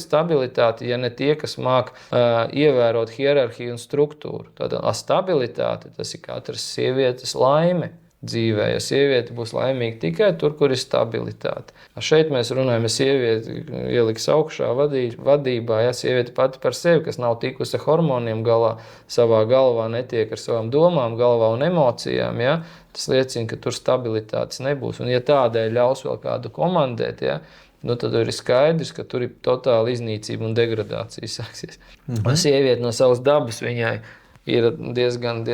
stabilitāti, ja ne tie, kas māk ievērot hierarhiju un struktūru. Tātad stabilitāte, tas ir katras sievietes laime. dzīvē, jo sieviete būs laimīga tikai tur, kur ir stabilitāte. Šeit mēs runājam, ja sievieti ieliks augšā vadībā, ja sieviete pati par sevi, kas nav tikusi ar hormoniem galā, savā galvā netiek ar savām domām galvā un emocijām, ja, tas liecina, ka tur stabilitātes nebūs. Un ja tādēļ ļaus vēl kādu komandēt, ja, nu tad ir skaidrs, ka tur ir totāla iznīcība un degradācija sāksies. Un sieviete no savas dabas viņai ir diezgan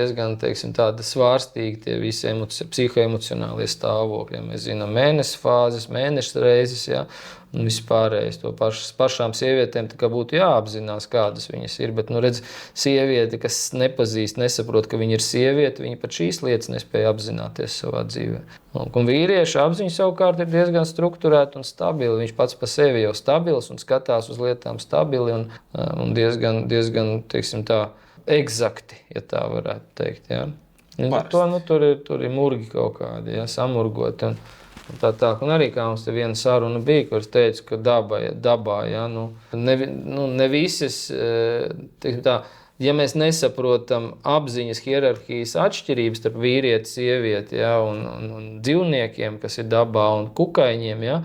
teiksim, tāda svārstīgi tie visi psihoemocionālie stāvokļi. Ja mēs zinām mēnesis fāzes, mēneša reizes, ja, un vispārējais to pašām sievietēm tā kā būtu jāapzinās, kādas viņas ir. Bet, nu, redz, sieviete, kas nepazīst, nesaprot, ka viņa ir sieviete, viņa pat šīs lietas nespēja apzināties savā dzīvē. Un vīrieša apziņa savukārt ir diezgan strukturēta un stabila. Viņš pats pa sevi jau stabils un skatās uz lietām stabili un diezgan teiksim tā, eksakti, ja tā varētu teikt. Ja. Tur ir murgi kaut kādi, ja, samurgoti un tā. Un arī kā mums te viena saruna bija, kur es teicu, ka dabā ja, ne visas, teiksim tā, ja mēs nesaprotam apziņas hierarhijas atšķirības starp vīrieti, sievieti, ja, un dzīvniekiem, kas ir dabā, un kukaiņiem, ja,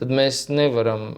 tad mēs nevaram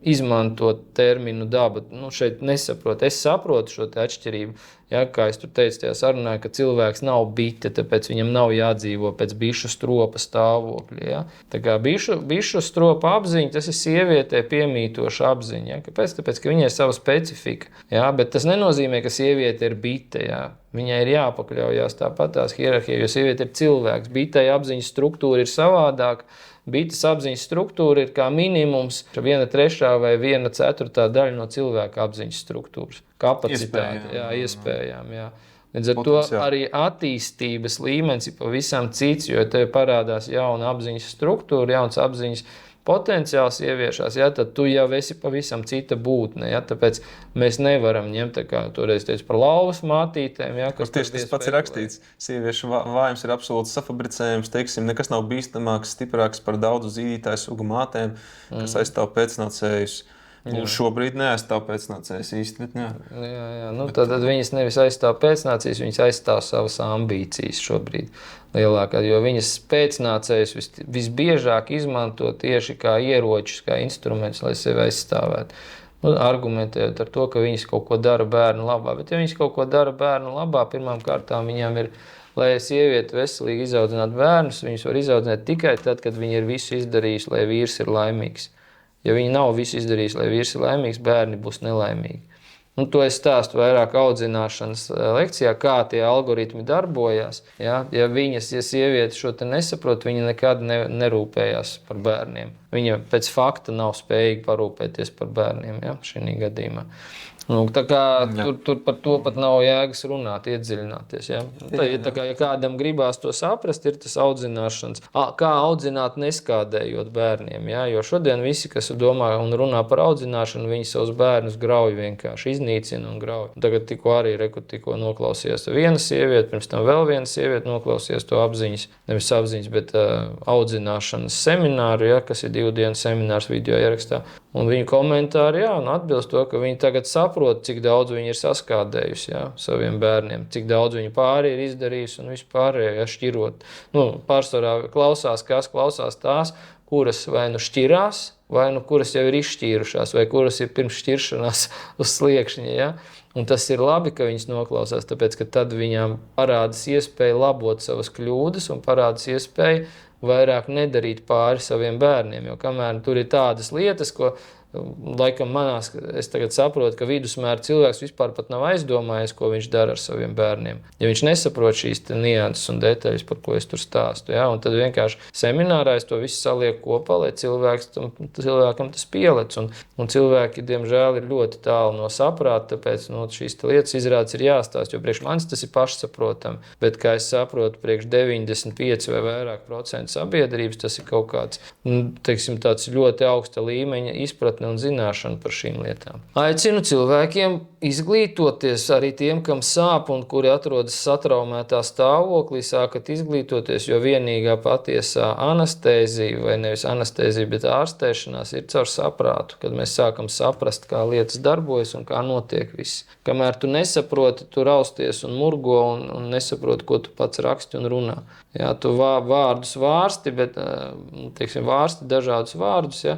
izmantot terminu daba. Šeit nesaprot. Es saprotu šo te atšķirību. Ja, kā es tur teicu tajā sarunā, ka cilvēks nav bite, tāpēc viņam nav jādzīvo pēc bišu stropa stāvokļa. Ja. Tā kā bišu stropa apziņa, tas ir sievietē piemītoša apziņa. Ja. Kāpēc? Tāpēc, ka viņai ir sava specifika. Ja. Bet tas nenozīmē, ka sieviete ir bite. Ja. Viņai ir jāpakļaujās tāpatās hierarhijai, jo sieviete ir cilvēks. Bitei apziņas struktūra ir savādāka. Bites apziņas struktūra ir kā minimums 1/3 vai 1/4 daļa no cilvēka apziņas struktūras. Kapacitāte, iespējām. Jā. Līdz ar to arī attīstības līmenis ir pavisam cits, jo tev parādās jauna apziņas struktūra, jauns apziņas potenciāls ieviešās, ja, tad tu jau esi pavisam cita būtne. Ja, tāpēc mēs nevaram ņemt, kā toreiz teicu, par lauvas mātītēm. Ja, kas tieši tas pats ir rakstīts. Sieviešu vājums ir absolūts safabricējums, teiksim, nekas nav bīstamāks, stiprāks par daudzu zīdītāju sugu mātēm, kas aizstāv pēcnācējus. Šobrīd neaizstāv pēcnācējus īsti. Jā. Tad viņas nevis aizstāv pēcnācējus, viņas aizstāv savas ambīcijas šobrīd lielākā, jo viņas pēcnācējus visbiežāk izmanto tieši kā ieročus, kā instrumentus, lai sevi aizstāvētu. Argumentējot ar to, ka viņas kaut ko dara bērnu labā, bet ja viņas kaut ko dara bērnu labā, pirmām kārtām viņām ir, lai sieviete veselīgi izaudzinātu bērnus, viņas var izaudzināt tikai tad, kad viņi ir visu izdarījuši, lai vīrs ir laimīgs. Ja viņi nav visu izdarījuši, lai vīrs ir laimīgs, bērni būs nelaimīgi. To es stāstu vairāk audzināšanas lekcijā, kā tie algoritmi darbojās. Ja sieviete šo te nesaprot, viņa nekad nerūpējās par bērniem. Viņa pēc fakta nav spējīga parūpēties par bērniem, ja, šī gadījumā. Tā kā tur par to pat nav jēgas runāt, iedziļināties. Ja? Ja kādam gribās to saprast, ir tas audzināšanas. Kā audzināt neskādējot bērniem. Ja? Jo šodien visi, kas domā un runā par audzināšanu, viņi savus bērnus grauj vienkārši, iznīcina un grauj. Tagad tikko noklausījās viena sieviete, pirms tam vēl viena sieviete noklausījās to apziņas, nevis apziņas, bet audzināšanas semināru, ja? Kas ir 2 dienu seminārs video ierakstā. Un viņu komentāri atbilst to, ka viņi tagad saprot, cik daudz viņi ir saskādējusi saviem bērniem, cik daudz viņi pāri ir izdarījusi un vispārējo šķirot. Pārsvarā klausās tās, kuras vai nu šķirās, vai nu kuras jau ir izšķīrušās, vai kuras ir pirms šķiršanās uz sliekšņa. Ja? Un tas ir labi, ka viņas noklausās, tāpēc, ka tad viņām parādas iespēja labot savas kļūdas un parādas iespēja vairāk nedarīt pāri saviem bērniem, jo kamēr tur ir tādas lietas, ko laikam es tagad saprotu, ka vidusmēra cilvēks vispār pat nav aizdomājies, ko viņš dara ar saviem bērniem. Ja viņš nesaprot šīs nianses un detaļas, par ko es tur stāstu, ja? Un tad vienkārši seminārā es to visu salieku kopā, lai cilvēkam tas pielec. Un cilvēki, diemžēl, ir ļoti tālu no saprāta, tāpēc šīs lietas izrādes ir jāstāst, jo priekš manis tas ir pašsaprotami. Bet, kā es saprotu, priekš 95 vai vairāk procentu sabiedrības, tas ir kaut kāds, teiksim, tāds ļoti augsta līmeņa izpratne izpratne un zināšana par šīm lietām. Aicinu cilvēkiem izglītoties, arī tiem, kam sāp un kuri atrodas satraumētā stāvoklī, sākat izglītoties, jo vienīgā patiesā anestēzija, vai nevis anestēzija, bet ārstēšanās ir caur saprātu, kad mēs sākam saprast, kā lietas darbojas un kā notiek viss. Kamēr tu nesaproti, tu rausties un murgo un nesaproti, ko tu pats raksti un runā. Jā, tu vārdus vārsti, bet, teiksim, vārsti dažādus vārdus, ja?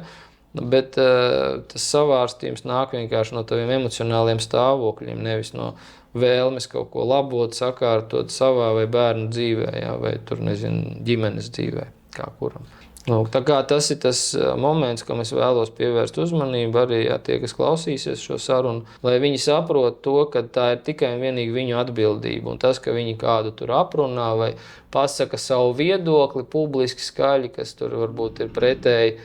Bet tas savārstījums nāk vienkārši no taviem emocionāliem stāvokļiem, nevis no vēlmes kaut ko labot, sakārtot savā vai bērnu dzīvē, ja? Vai tur, nezinu, ģimenes dzīvē, kā kuram. Tā kā tas ir tas moments, kam es vēlos pievērst uzmanību arī tie, kas klausīsies šo sarunu, lai viņi saprot to, ka tā ir tikai un vienīgi viņu atbildība. Un tas, ka viņi kādu tur aprunā vai pasaka savu viedokli publiski skaļi, kas tur varbūt ir pretēji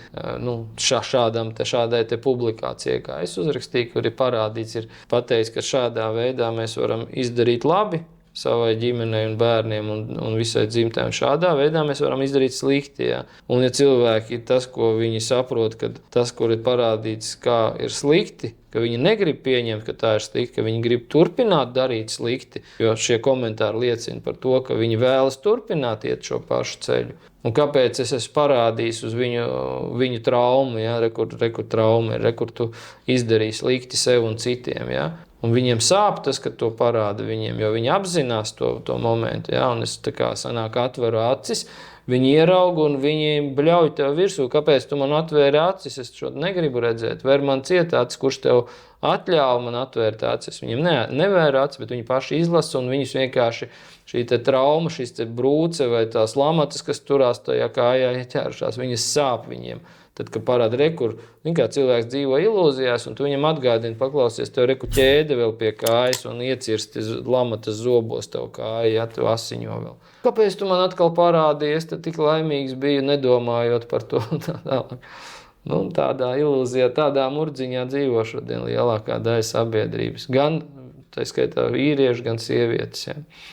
šādai te publikācijai, kā es uzrakstīju, kur ir parādīts, ir pateicis, ka šādā veidā mēs varam izdarīt labi savai ģimenei un bērniem un visai dzimtei. Un šādā veidā mēs varam izdarīt slikti. Ja? Un ja cilvēki tas, ko viņi saprot, ka tas, kur ir parādīts, kā ir slikti, ka viņi negrib pieņemt, ka tā ir slikti, ka viņi grib turpināt darīt slikti, jo šie komentāri liecina par to, ka viņi vēlas turpināt iet šo pašu ceļu. Un kāpēc es esmu parādījis uz viņu traumu, ja? Rekur trauma ir, rekur tu izdarīji slikti sev un citiem, ja? Un viņiem sāp tas, ka to parāda viņiem, jo viņi apzinās to momentu, ja? Un es tā kā sanāk atveru acis, viņi ierauga un viņi bļauj tev virsū. Kāpēc tu man atvēri acis? Es šo negribu redzēt. Ver man cietācis, kurš tev atļāva man atvērt acis. Viņiem nevēra acis, bet viņi paši izlasa un viņus vienkārši šī te trauma, šīs te brūce vai tās lamatas, kas turās tajā kājā ieķērušās, viņas sāp viņiem. Tad, kad parāda rekur, kā cilvēks dzīvo ilūzijās, un tu viņam atgādini, paklausies, tev reku ķēde vēl pie kājas un iecirsti lamatas zobos tev kāja, ja tu asiņo vēl. Kāpēc tu man atkal parādīji? Es tad tik laimīgs biju, nedomājot par to. Tādā ilūzijā, tādā murdziņā dzīvo šodien lielākā daļa sabiedrības. Gan, tā skaitā, vīrieši, gan sievietes. Ja.